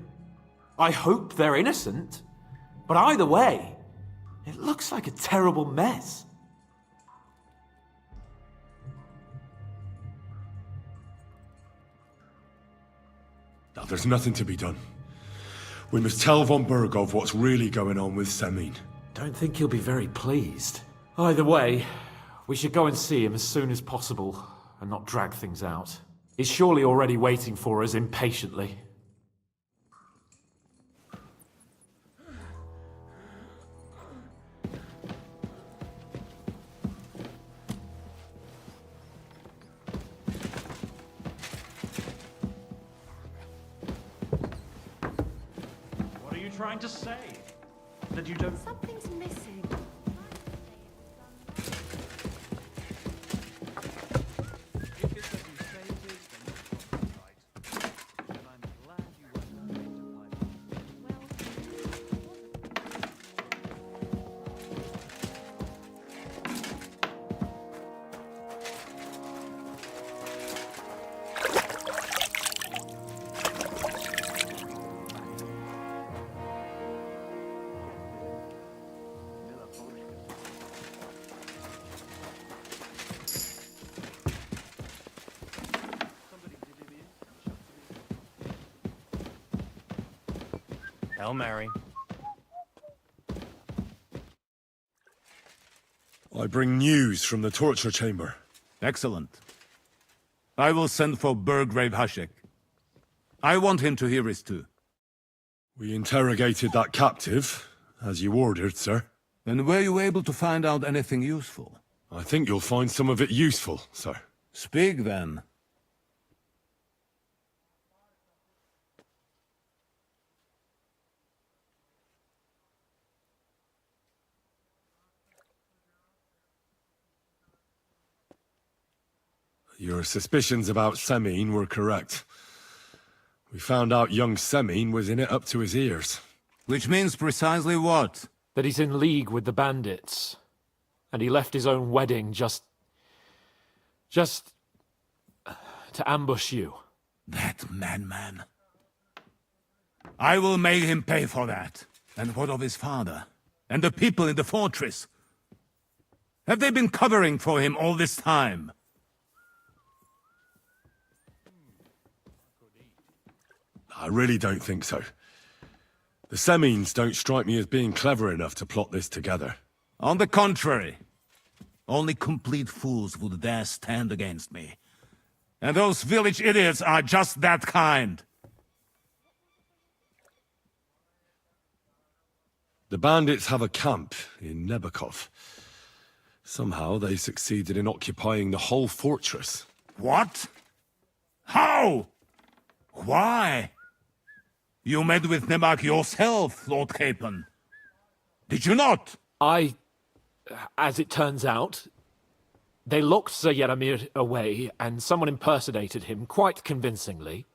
I hope they're innocent. But either way, it looks like a terrible mess. Now, there's nothing to be done. We must tell von Berghoff what's really going on with Samin. Don't think he'll be very pleased. Either way, we should go and see him as soon as possible and not drag things out. He's surely already waiting for us impatiently. What are you trying to say? That you don't... Something's missing. If it's as you say it is, then you're right. And I'm glad you weren't afraid to fight. Hail Mary. I bring news from the torture chamber. Excellent. I will send for Burgrave Hashek. I want him to hear it too. We interrogated that captive, as you ordered, sir. And were you able to find out anything useful? I think you'll find some of it useful, sir. Speak then. Your suspicions about Samin were correct. We found out young Semine was in it up to his ears. Which means precisely what? That he's in league with the bandits. And he left his own wedding just to ambush you. That madman. I will make him pay for that. And what of his father? And the people in the fortress? Have they been covering for him all this time? I really don't think so. The Semines don't strike me as being clever enough to plot this together. On the contrary. Only complete fools would dare stand against me. And those village idiots are just that kind. The bandits have a camp in Nebakov. Somehow they succeeded in occupying the whole fortress. What? How? Why? You met with Nebak yourself, Lord Capon. Did you not? As it turns out, they locked Sir Yaramir away, and someone impersonated him quite convincingly.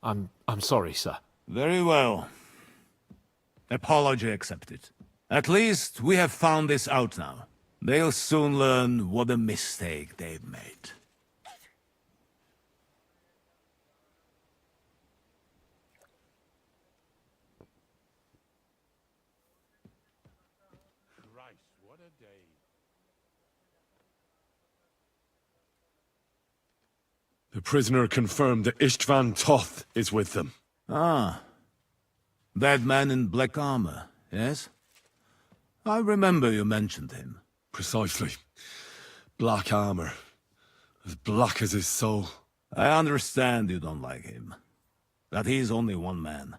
I'm sorry, sir. Very well. Apology accepted. At least we have found this out now. They'll soon learn what a mistake they've made. Christ, what a day. The prisoner confirmed that Istvan Toth is with them. Ah. That man in black armor, yes? I remember you mentioned him. Precisely. Black armor. As black as his soul. I understand you don't like him. But he's only one man.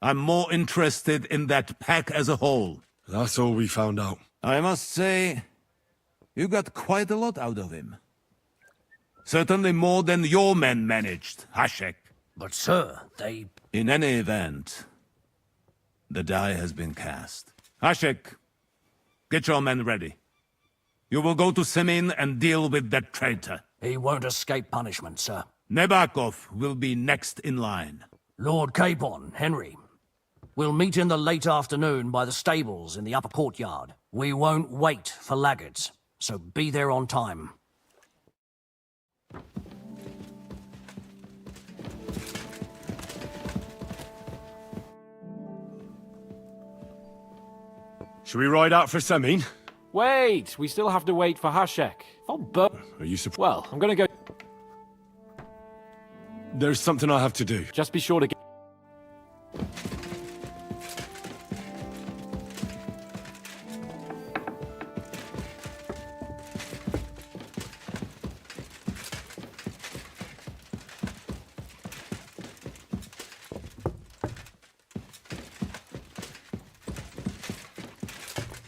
I'm more interested in that pack as a whole. That's all we found out. I must say, you got quite a lot out of him. Certainly more than your men managed, Hashek. But sir, they... In any event, the die has been cast. Hashek, get your men ready. You will go to Semin and deal with that traitor. He won't escape punishment, sir. Nebakov will be next in line. Lord Capon, Henry. We'll meet in the late afternoon by the stables in the upper courtyard. We won't wait for laggards, so be there on time. Should we ride out for Semine? Wait! We still have to wait for Hashek. Are you surprised? Well, I'm gonna go... There's something I have to do. Just be sure to get...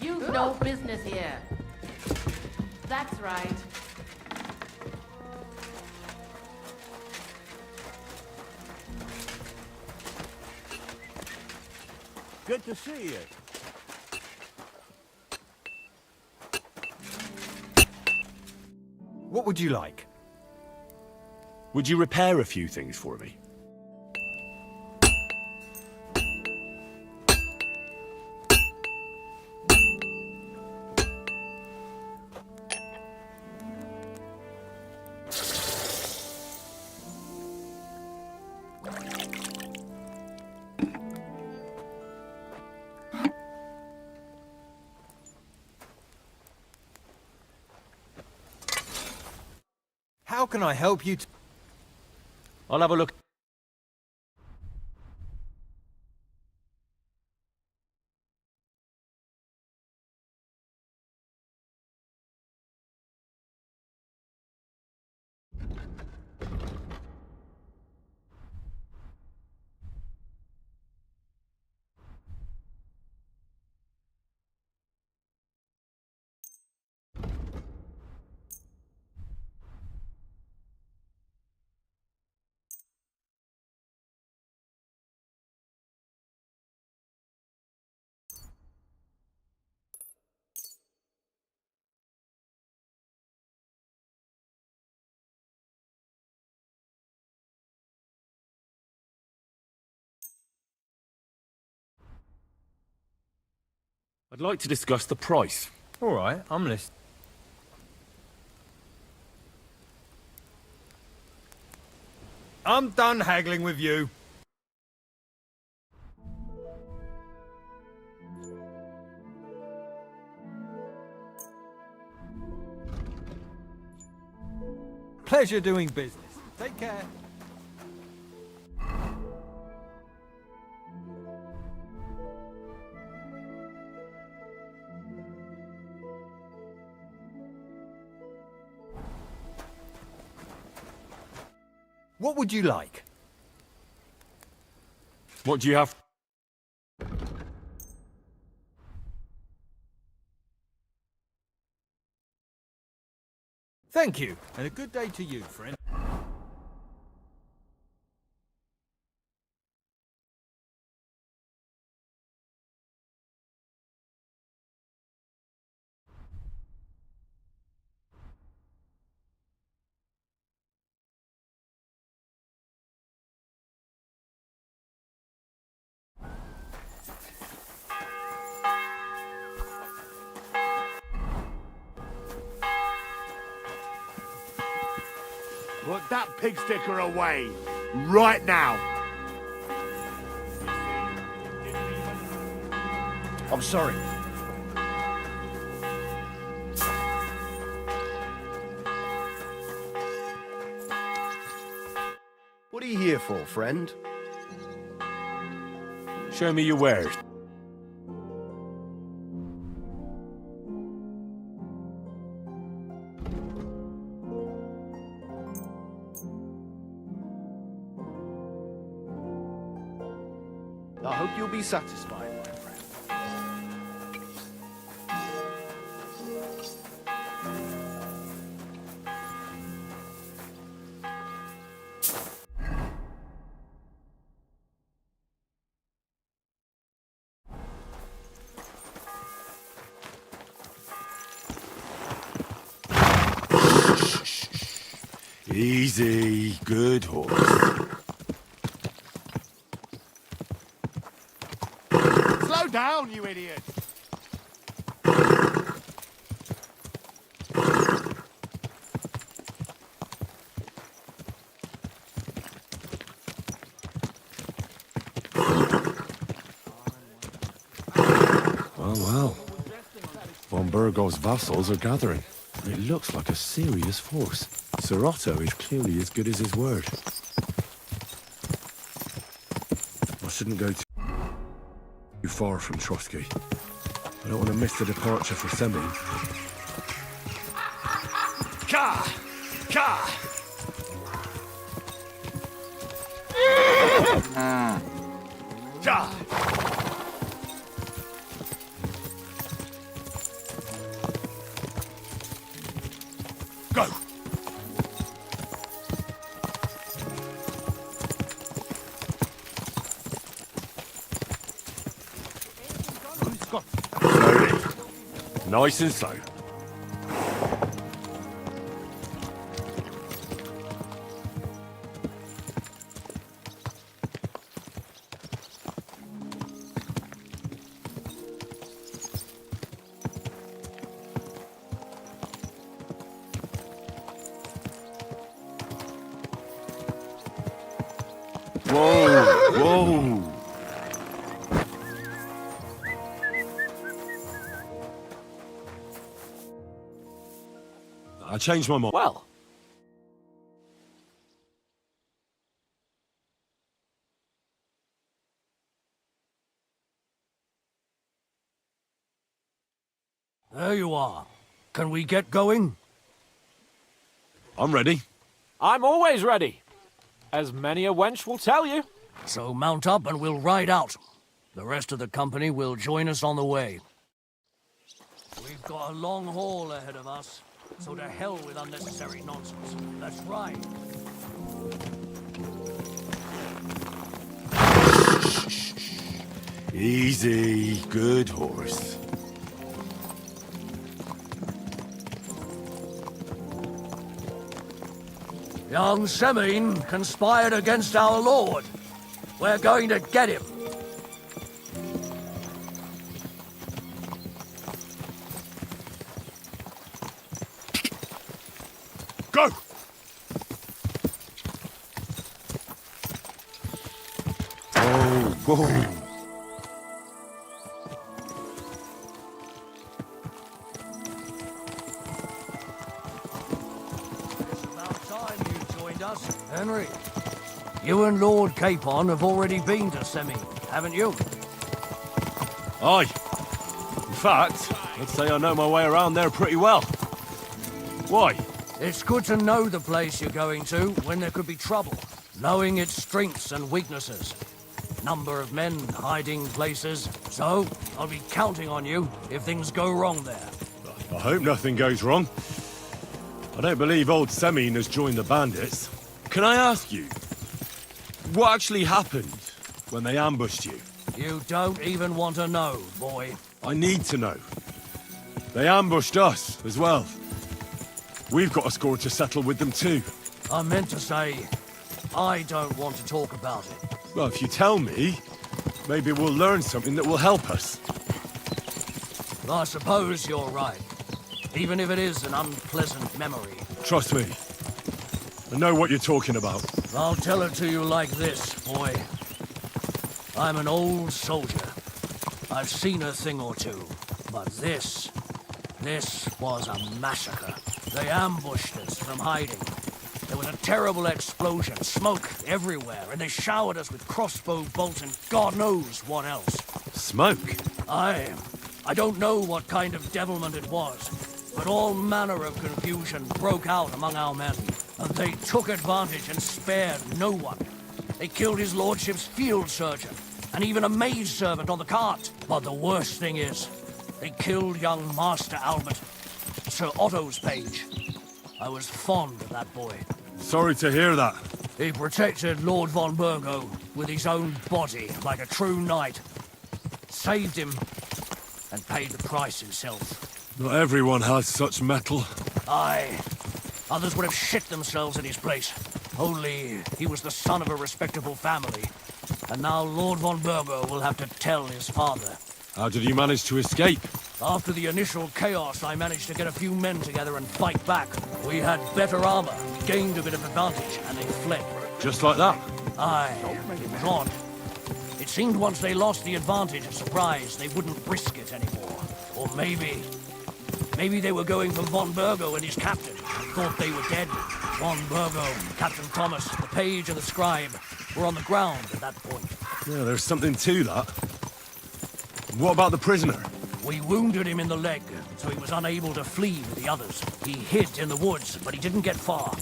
You've no business here. That's right. Good to see you. What would you like? Would you repair a few things for me? How can I help you? I'll have a look. I'd like to discuss the price. All right, I'm listening. I'm done haggling with you. Pleasure doing business. Take care. What would you like? What do you have? Thank you, and a good day to you, friend. Put that pig sticker away, right now. I'm sorry. What are you here for, friend? Show me your wares. I hope you'll be satisfied, my friend. Easy, good horse. Slow down, you idiot! Well. Von Burgo's vassals are gathering. It looks like a serious force. Sir Otto is clearly as good as his word. I shouldn't go too far from Trotsky. I don't want to miss the departure for Semi. Ka! Ka! Ja! Go! Slowly. Nice and slow. Whoa! I changed my mind. Well, there you are. Can we get going? I'm ready. I'm always ready. As many a wench will tell you. So mount up and we'll ride out. The rest of the company will join us on the way. We've got a long haul ahead of us, so to hell with unnecessary nonsense. Let's ride. Easy, good horse. Young Semine conspired against our lord. We're going to get him. Go! Oh, whoa. It's about time you joined us, Henry. You and Lord Capon have already been to Semi, haven't you? Aye. In fact, I'd say I know my way around there pretty well. Why? It's good to know the place you're going to when there could be trouble. Knowing its strengths and weaknesses. Number of men, hiding places. So, I'll be counting on you if things go wrong there. I hope nothing goes wrong. I don't believe old Semine has joined the bandits. Can I ask you, what actually happened when they ambushed you? You don't even want to know, boy. I need to know. They ambushed us as well. We've got a score to settle with them too. I meant to say, I don't want to talk about it. Well, if you tell me, maybe we'll learn something that will help us. I suppose you're right. Even if it is an unpleasant memory. Trust me. I know what you're talking about. I'll tell it to you like this, boy. I'm an old soldier. I've seen a thing or two. But this was a massacre. They ambushed us from hiding. There was a terrible explosion, smoke everywhere, and they showered us with crossbow bolts and God knows what else. Smoke? I don't know what kind of devilment it was, but all manner of confusion broke out among our men, and they took advantage and spared no one. They killed his lordship's field surgeon, and even a maidservant on the cart. But the worst thing is, they killed young Master Albert, Sir Otto's page. I was fond of that boy. Sorry to hear that. He protected Lord von Burgo with his own body like a true knight. Saved him and paid the price himself. Not everyone has such mettle. Aye. Others would have shit themselves in his place. Only he was the son of a respectable family. And now Lord von Burgo will have to tell his father. How did you manage to escape? After the initial chaos, I managed to get a few men together and fight back. We had better armor, we gained a bit of advantage, and they fled. Just like that? Aye, it was odd. It seemed once they lost the advantage of surprise, they wouldn't risk it anymore. Or maybe they were going for von Burgo and his captain. Thought they were dead. Von Burgo, Captain Thomas, the page and the scribe were on the ground at that point. Yeah, there's something to that. What about the prisoner? We wounded him in the leg, so he was unable to flee with the others. He hid in the woods, but he didn't get far.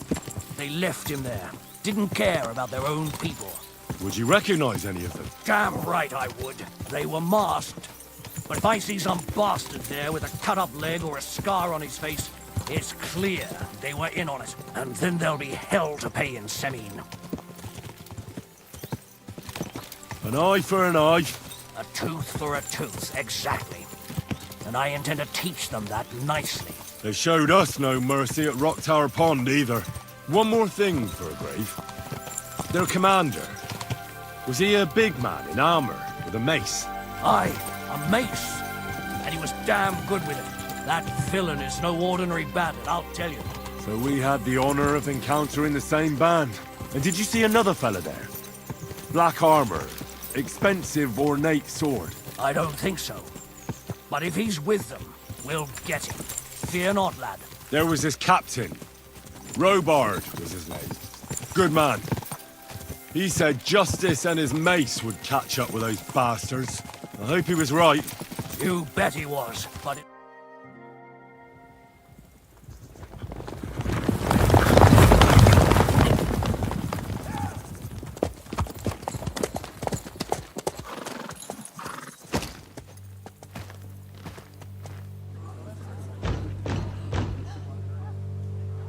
They left him there. Didn't care about their own people. Would you recognize any of them? Damn right I would. They were masked. But if I see some bastard there with a cut-up leg or a scar on his face, it's clear they were in on it. And then there'll be hell to pay in Semine. An eye for an eye. A tooth for a tooth, exactly. And I intend to teach them that nicely. They showed us no mercy at Rock Tower Pond either. One more thing for a grave. Their commander. Was he a big man in armor with a mace? Aye, a mace. And he was damn good with it. That villain is no ordinary bandit, I'll tell you. So we had the honor of encountering the same band. And did you see another fella there? Black armor, expensive ornate sword. I don't think so. But if he's with them, we'll get him. Fear not, lad. There was his captain. Robard was his name. Good man. He said justice and his mace would catch up with those bastards. I hope he was right. You bet he was, but it...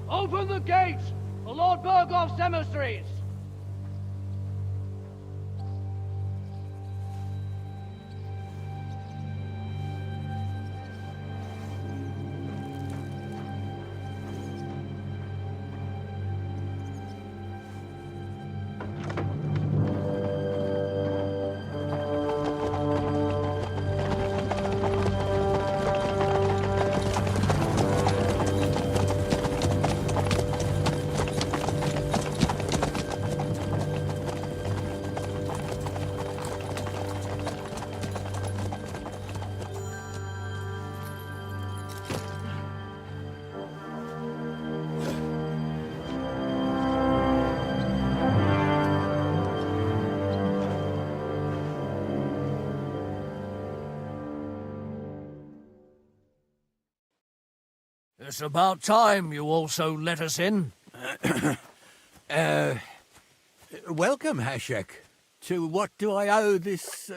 Open the gates for Lord Burgoff's emissaries! It's about time you also let us in. Welcome, Hashek. To what do I owe this,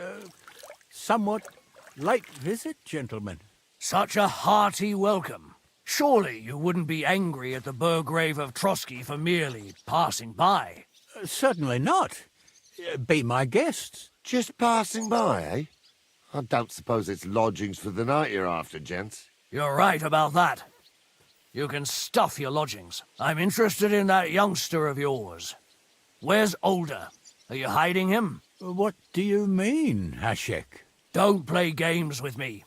somewhat late visit, gentlemen? Such a hearty welcome. Surely you wouldn't be angry at the Burgrave of Trotsky for merely passing by? Certainly not. Be my guests. Just passing by, eh? I don't suppose it's lodgings for the night you're after, gents. You're right about that. You can stuff your lodgings. I'm interested in that youngster of yours. Where's Older? Are you hiding him? What do you mean, Hashek? Don't play games with me.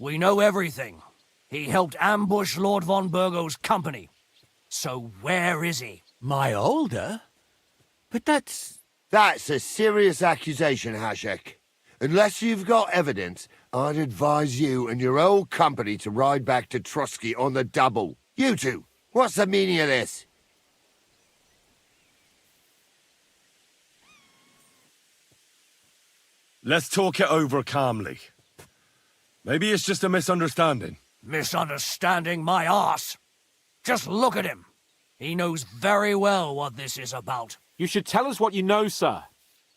We know everything. He helped ambush Lord von Burgo's company. So where is he? My Older? But that's a serious accusation, Hashek. Unless you've got evidence, I'd advise you and your old company to ride back to Trotsky on the double. You two, what's the meaning of this? Let's talk it over calmly. Maybe it's just a misunderstanding. Misunderstanding my arse. Just look at him. He knows very well what this is about. You should tell us what you know, sir.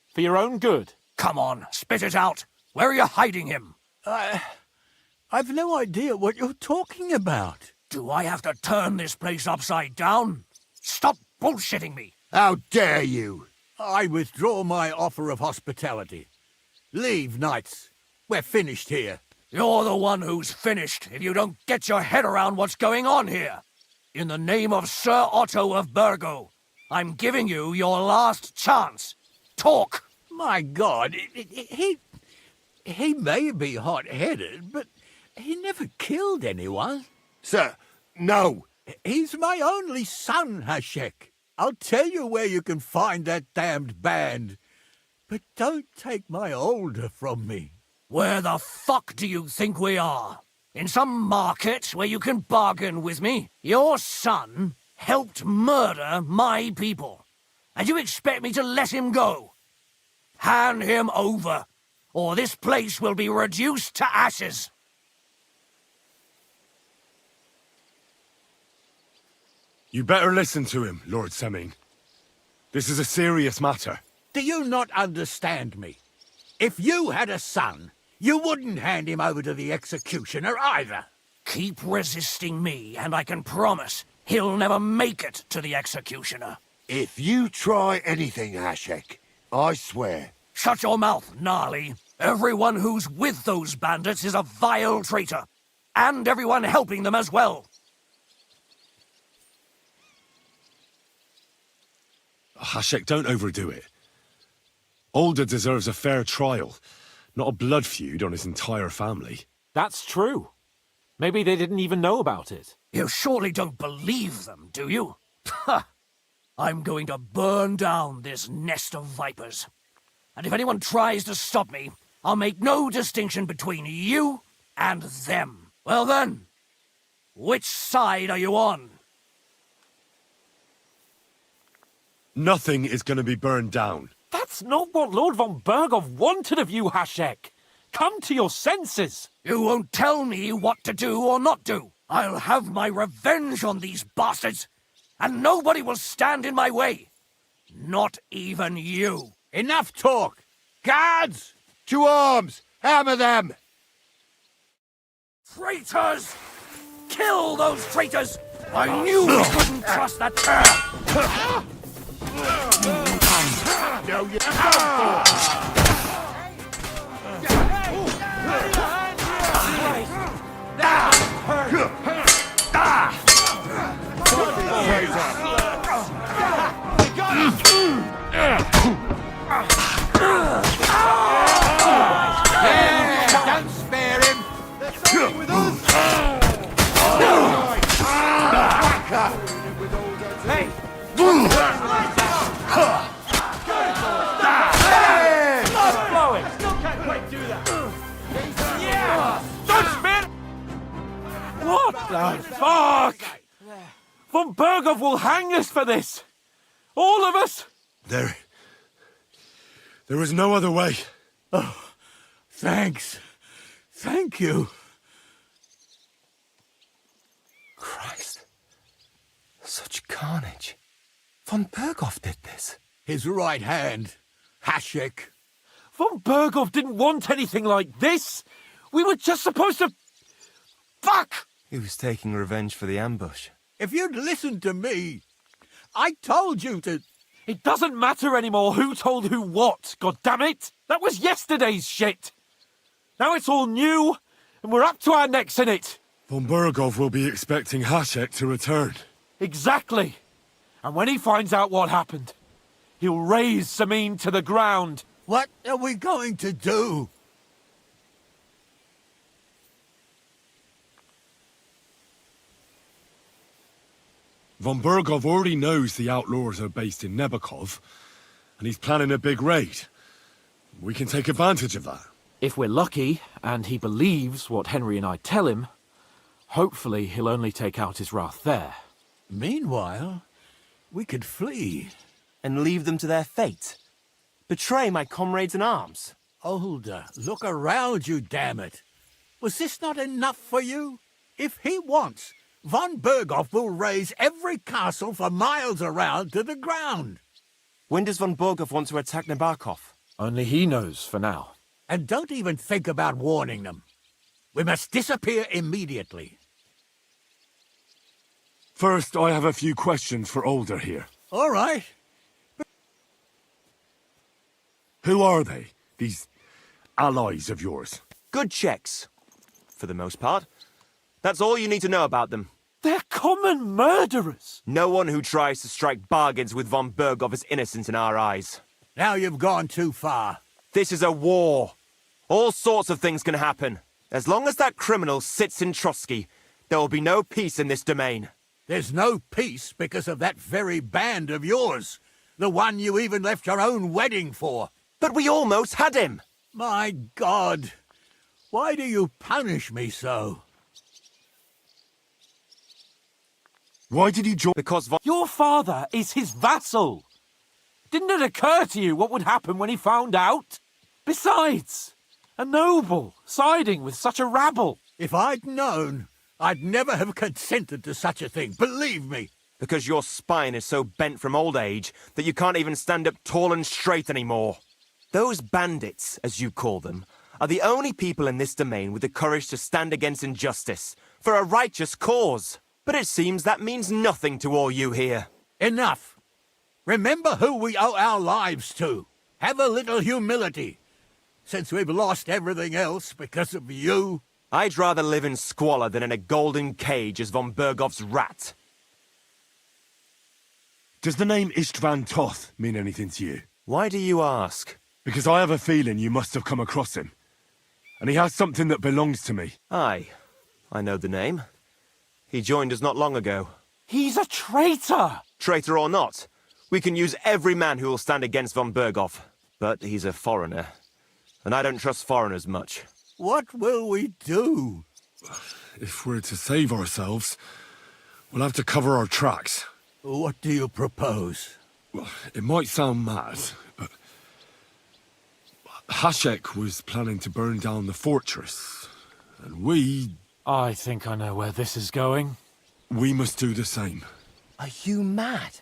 For your own good. Come on, spit it out. Where are you hiding him? I've no idea what you're talking about. Do I have to turn this place upside down? Stop bullshitting me. How dare you? I withdraw my offer of hospitality. Leave, knights. We're finished here. You're the one who's finished if you don't get your head around what's going on here. In the name of Sir Otto of Burgo, I'm giving you your last chance. Talk! My God, he may be hot-headed, but he never killed anyone. Sir, no. He's my only son, Hashek. I'll tell you where you can find that damned band. But don't take my Older from me. Where the fuck do you think we are? In some market where you can bargain with me? Your son helped murder my people. And you expect me to let him go? Hand him over, or this place will be reduced to ashes. You better listen to him, Lord Semming. This is a serious matter. Do you not understand me? If you had a son, you wouldn't hand him over to the executioner either. Keep resisting me, and I can promise he'll never make it to the executioner. If you try anything, Hashek, I swear. Shut your mouth, Gnarly. Everyone who's with those bandits is a vile traitor. And everyone helping them as well. Hashek, don't overdo it. Older deserves a fair trial, not a blood feud on his entire family. That's true. Maybe they didn't even know about it. You surely don't believe them, do you? Ha! I'm going to burn down this nest of vipers. And if anyone tries to stop me, I'll make no distinction between you and them. Well then, which side are you on? Nothing is going to be burned down. That's not what Lord von Burgov wanted of you, Hashek. Come to your senses. You won't tell me what to do or not do. I'll have my revenge on these bastards, and nobody will stand in my way. Not even you. Enough talk! Guards! To arms! Hammer them! Traitors! Kill those traitors! I knew we couldn't trust that pair! No, you Don't spare him! Hey! What the fuck? Von Burgov will hang us for this. All of us. There was no other way. Oh, thanks. Thank you. Such carnage. Von Berghoff did this. His right hand, Hashek. Von Berghoff didn't want anything like this. We were just supposed to... Fuck! He was taking revenge for the ambush. If you'd listened to me, I told you to... It doesn't matter anymore who told who what, goddammit! That was yesterday's shit! Now it's all new, and we're up to our necks in it! Von Berghoff will be expecting Hashek to return. Exactly! And when he finds out what happened, he'll raze Samin to the ground. What are we going to do? Von Berghoff already knows the outlaws are based in Nebakov, and he's planning a big raid. We can take advantage of that. If we're lucky, and he believes what Henry and I tell him, hopefully he'll only take out his wrath there. Meanwhile, we could flee. And leave them to their fate? Betray my comrades in arms? Older, look around you, damn it. Was this not enough for you? If he wants, Von Berghoff will raze every castle for miles around to the ground. When does Von Berghoff want to attack Nebakov? Only he knows for now. And don't even think about warning them. We must disappear immediately. First, I have a few questions for Older here. All right. Who are they, these allies of yours? Good checks, for the most part. That's all you need to know about them. They're common murderers! No one who tries to strike bargains with Von Berghoff is innocent in our eyes. Now you've gone too far. This is a war. All sorts of things can happen. As long as that criminal sits in Trotsky, there will be no peace in this domain. There's no peace because of that very band of yours. The one you even left your own wedding for. But we almost had him! My God! Why do you punish me so? Why did you join? Because your father is his vassal! Didn't it occur to you what would happen when he found out? Besides, a noble siding with such a rabble. If I'd known, I'd never have consented to such a thing, believe me. Because your spine is so bent from old age that you can't even stand up tall and straight anymore. Those bandits, as you call them, are the only people in this domain with the courage to stand against injustice, for a righteous cause. But it seems that means nothing to all you here. Enough. Remember who we owe our lives to. Have a little humility. Since we've lost everything else because of you. I'd rather live in squalor than in a golden cage as Von Berghoff's rat. Does the name Istvan Toth mean anything to you? Why do you ask? Because I have a feeling you must have come across him. And he has something that belongs to me. Aye, I know the name. He joined us not long ago. He's a traitor! Traitor or not, we can use every man who will stand against Von Berghoff. But he's a foreigner, and I don't trust foreigners much. What will we do? If we're to save ourselves, we'll have to cover our tracks. What do you propose? Well, it might sound mad, but Hashek was planning to burn down the fortress, and we... I think I know where this is going. We must do the same. Are you mad?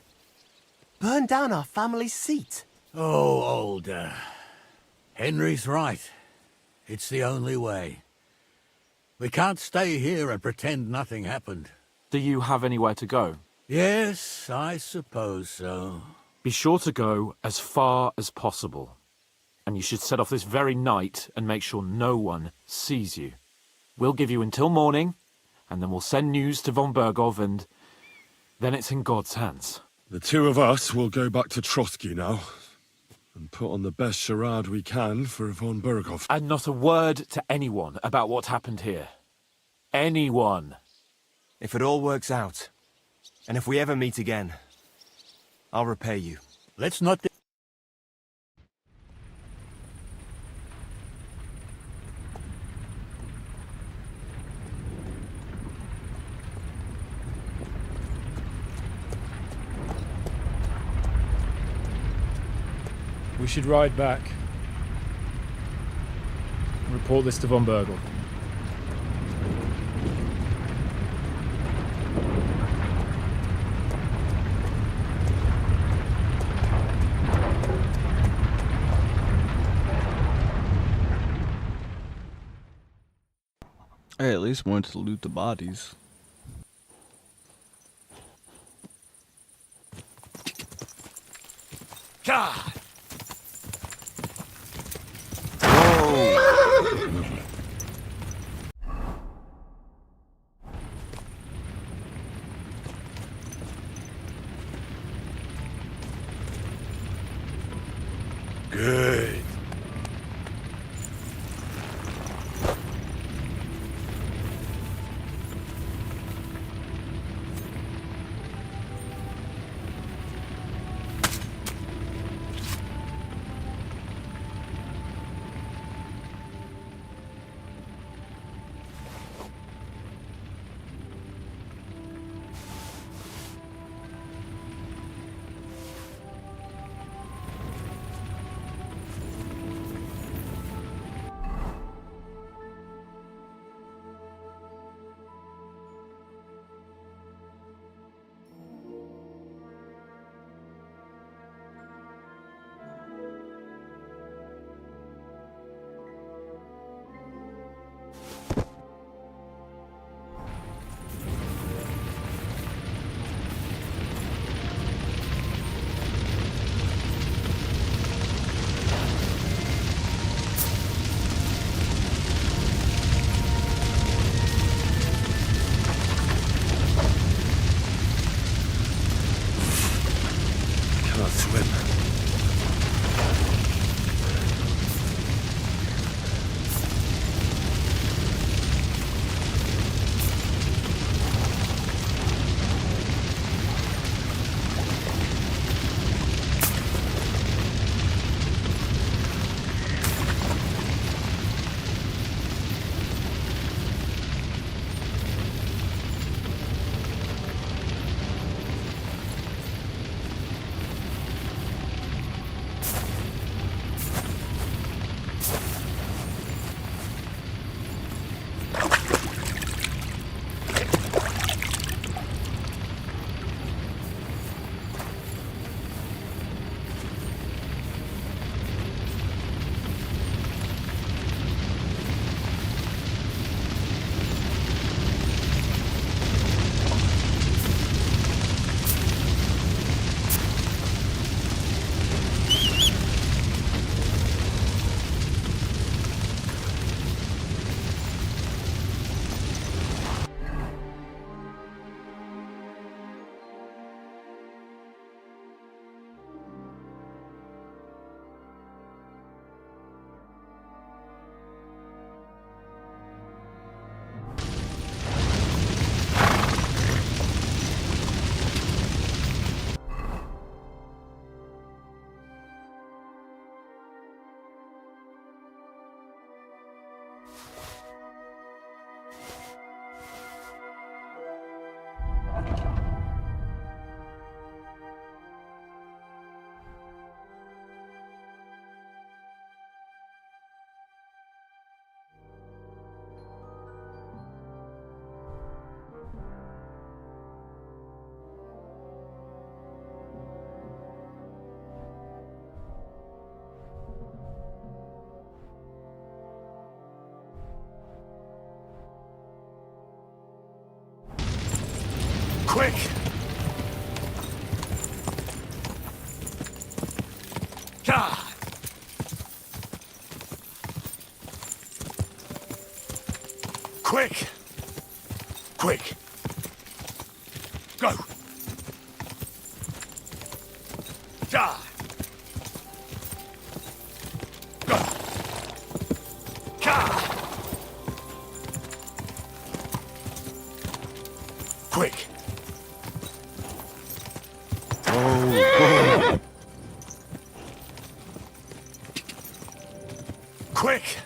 Burn down our family seat? Oh, Older. Henry's right. It's the only way. We can't stay here and pretend nothing happened. Do you have anywhere to go? Yes, I suppose so. Be sure to go as far as possible. And you should set off this very night and make sure no one sees you. We'll give you until morning, and then we'll send news to Von Berghoff, and then it's in God's hands. The two of us will go back to Trotsky now, and put on the best charade we can for Von Berghoff. And not a word to anyone about what happened here. Anyone. If it all works out, and if we ever meet again, I'll repay you. Let's not... We should ride back. Report this to Von Berghoff. I at least wanted to loot the bodies. God! Good. Can't swim. Quick! God! Quick! Quick! Go! Die! Go! God! Quick! Oh, Quick!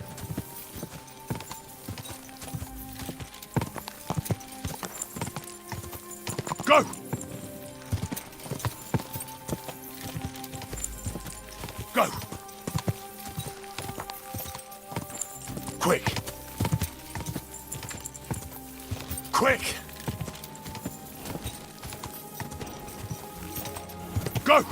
Go! Go! Quick! Quick! Go!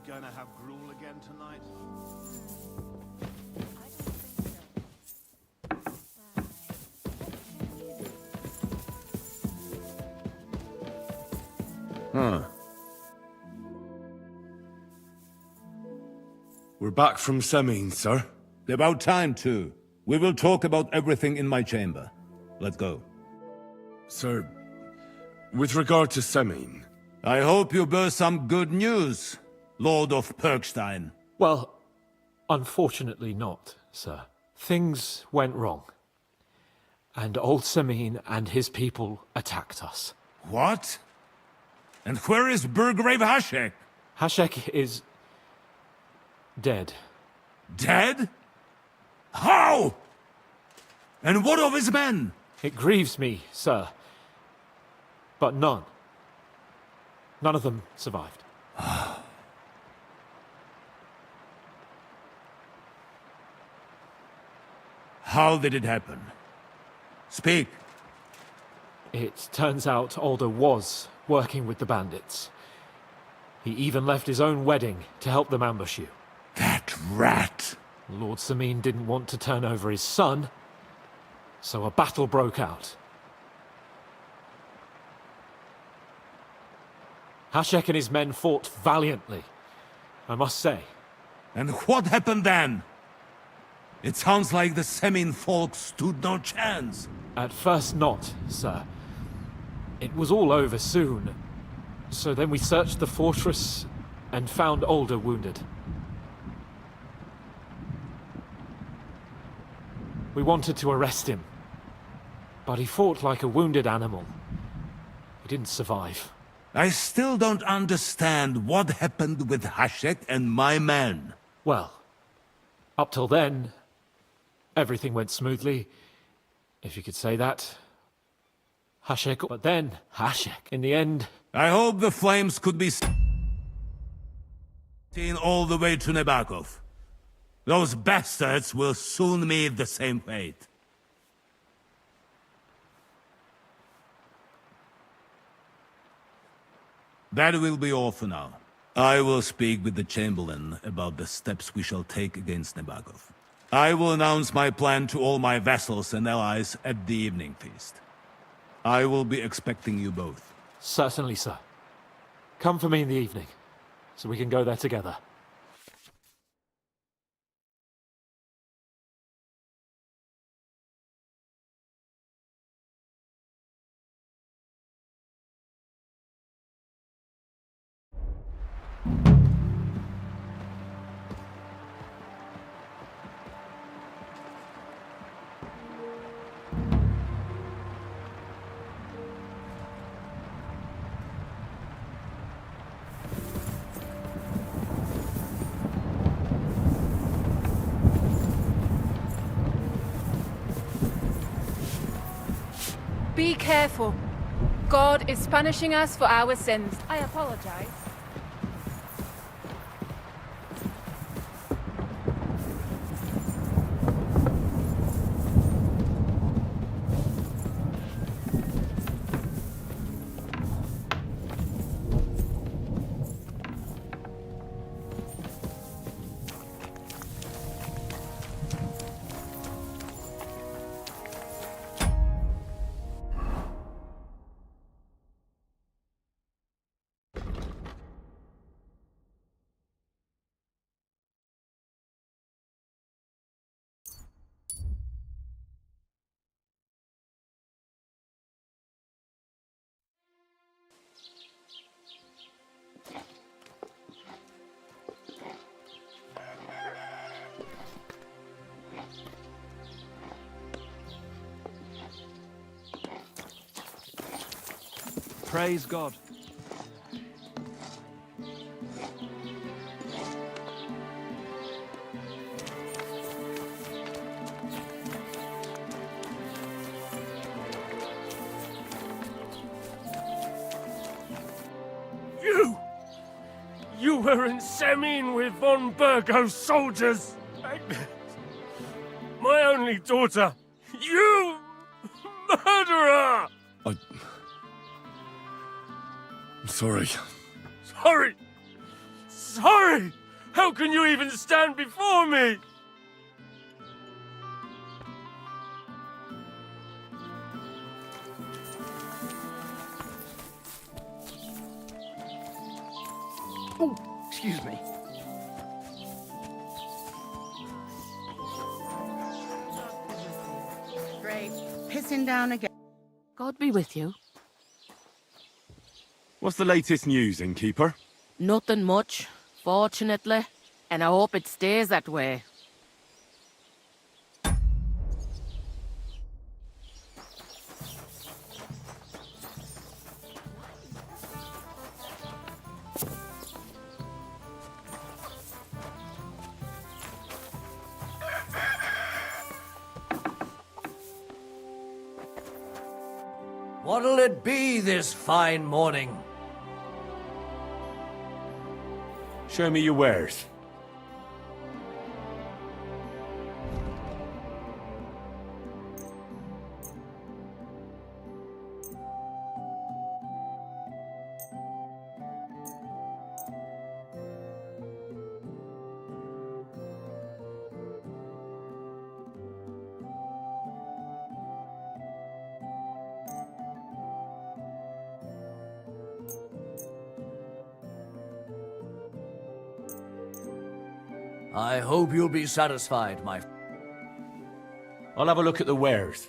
gonna have gruel again tonight? Huh. We're back from Semin, sir. About time, too. We will talk about everything in my chamber. Let's go. Sir, with regard to Semin... I hope you bear some good news, Lord of Perkstein. Well, unfortunately not, sir. Things went wrong. And old Semin and his people attacked us. What? And where is Burgrave Hashek? Hashek is... dead. Dead? How? And what of his men? It grieves me, sir. But none of them survived. How did it happen? Speak. It turns out Alder was working with the bandits. He even left his own wedding to help them ambush you. That rat! Lord Semin didn't want to turn over his son, so a battle broke out. Hashek and his men fought valiantly, I must say. And what happened then? It sounds like the Semin folk stood no chance. At first not, sir. It was all over soon. So then we searched the fortress and found Alder wounded. We wanted to arrest him, but he fought like a wounded animal. He didn't survive. I still don't understand what happened with Hashek and my men. Well, up till then, everything went smoothly, if you could say that. Hashek, but then Hashek, in the end... I hope the flames could be seen all the way to Nebakov. Those bastards will soon meet the same fate. That will be all for now. I will speak with the Chamberlain about the steps we shall take against Nebakov. I will announce my plan to all my vassals and allies at the evening feast. I will be expecting you both. Certainly, sir. Come for me in the evening, so we can go there together. Be careful. God is punishing us for our sins. I apologize. Praise God. You were in Semin with von Burgo's soldiers! My only daughter! You murderer! I'm sorry. Sorry! sorry! How can you even stand before me? Oh, excuse me. Great. Pissing down again. God be with you. What's the latest news, innkeeper? Nothing much, fortunately. And I hope it stays that way. What'll it be this fine morning? Show me your wares. I hope you'll be satisfied, my... I'll have a look at the wares.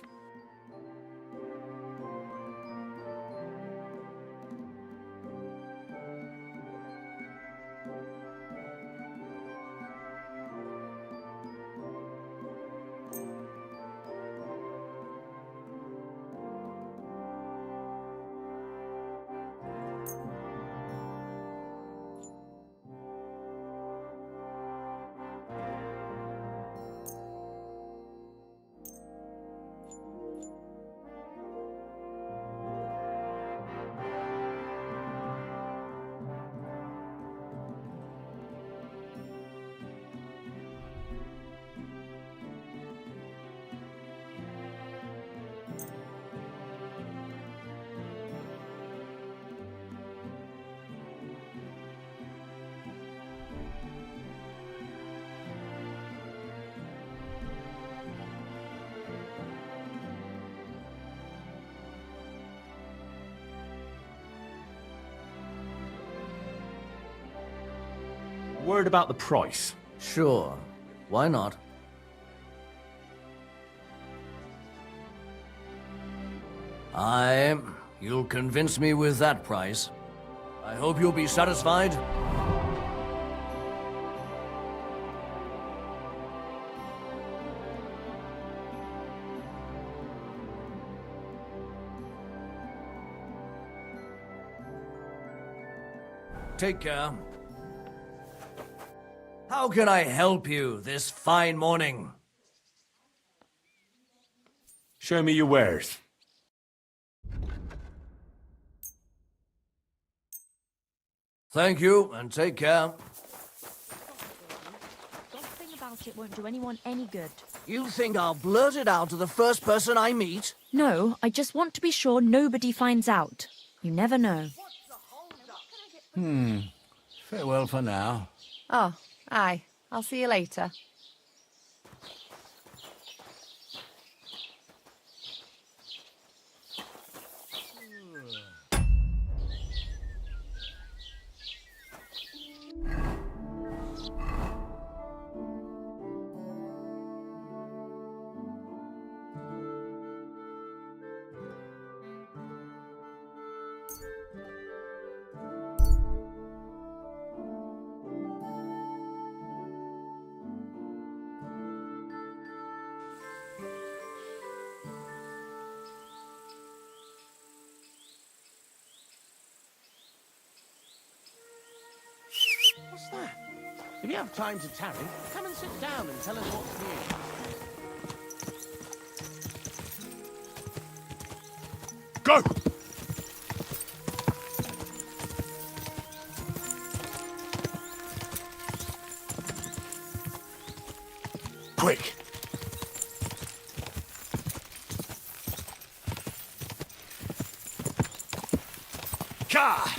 Word about the price. Sure. Why not? You'll convince me with that price. I hope you'll be satisfied. Take care. How can I help you this fine morning? Show me your wares. Thank you, and take care. Gossiping about it won't do anyone any good. You think I'll blurt it out to the first person I meet? No, I just want to be sure nobody finds out. You never know. Farewell for now. Oh, aye. I'll see you later. What's that? If you have time to tarry, come and sit down and tell us what's new. Go! Quick! Ka!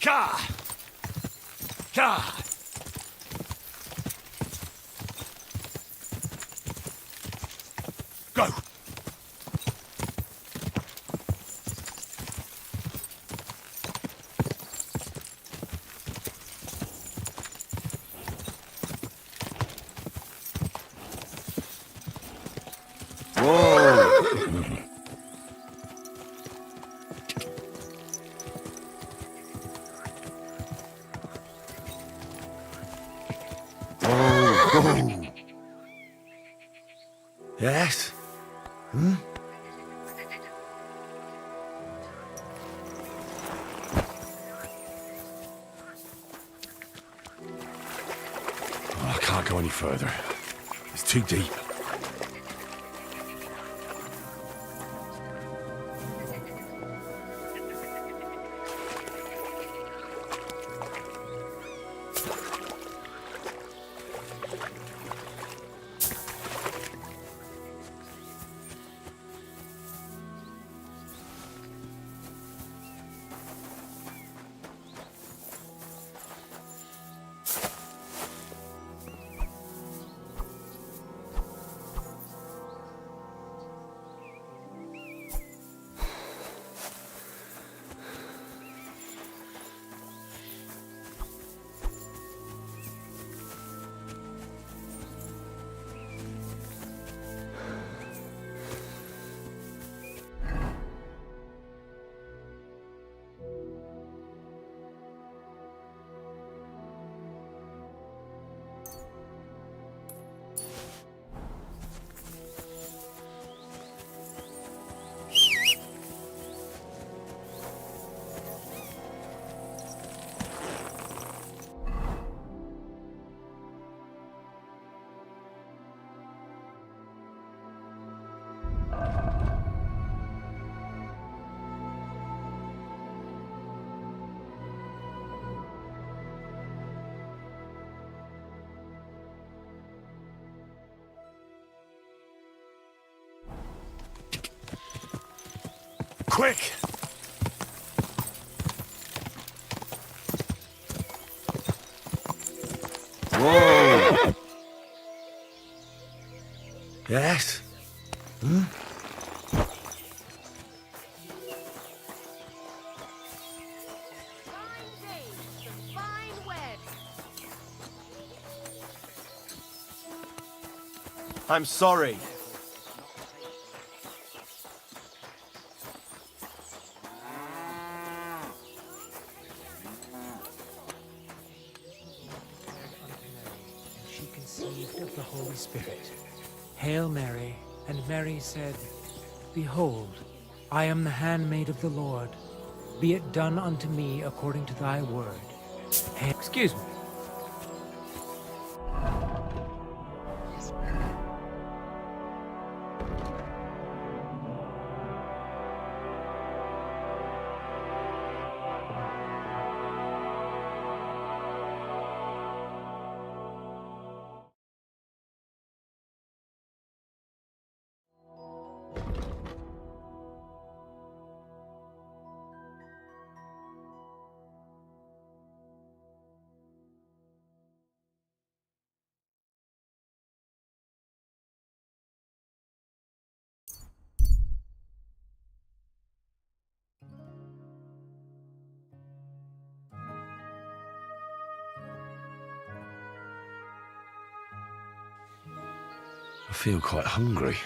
Ka! Ka! Go! Yes? Hmm? Oh, I can't go any further. It's too deep. Quick! Whoa! Yes? Hmm? I'm sorry. She conceived of the Holy Spirit. Hail Mary, and Mary said, Behold, I am the handmaid of the Lord. Be it done unto me according to thy word. Excuse me. I feel quite hungry.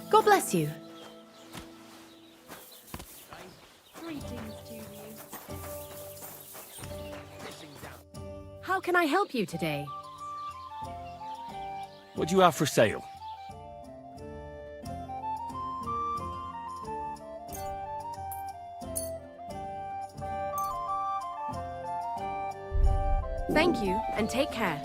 God bless you. Greetings to you. How can I help you today? What do you have for sale? Thank you, and take care.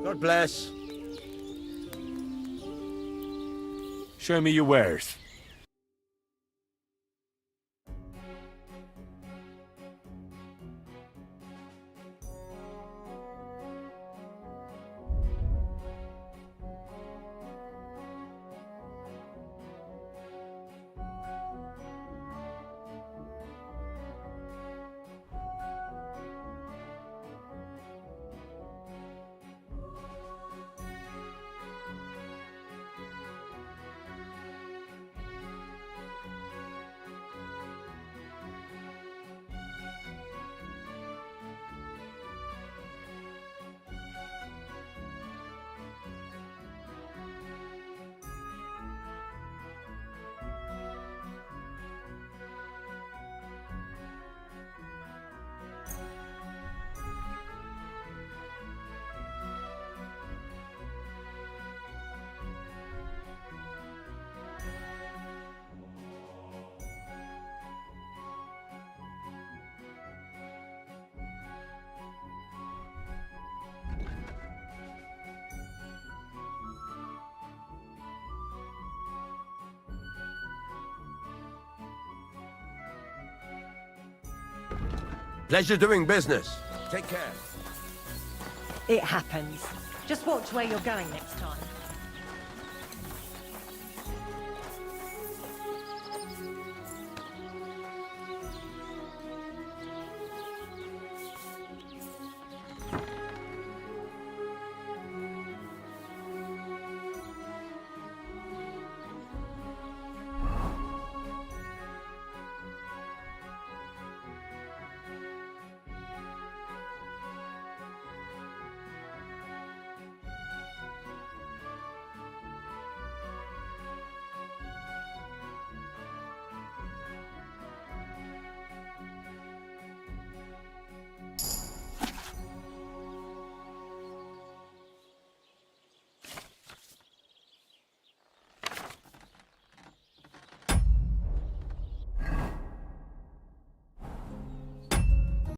God bless. Show me your wares. Pleasure doing business. Take care. It happens. Just watch where you're going next time.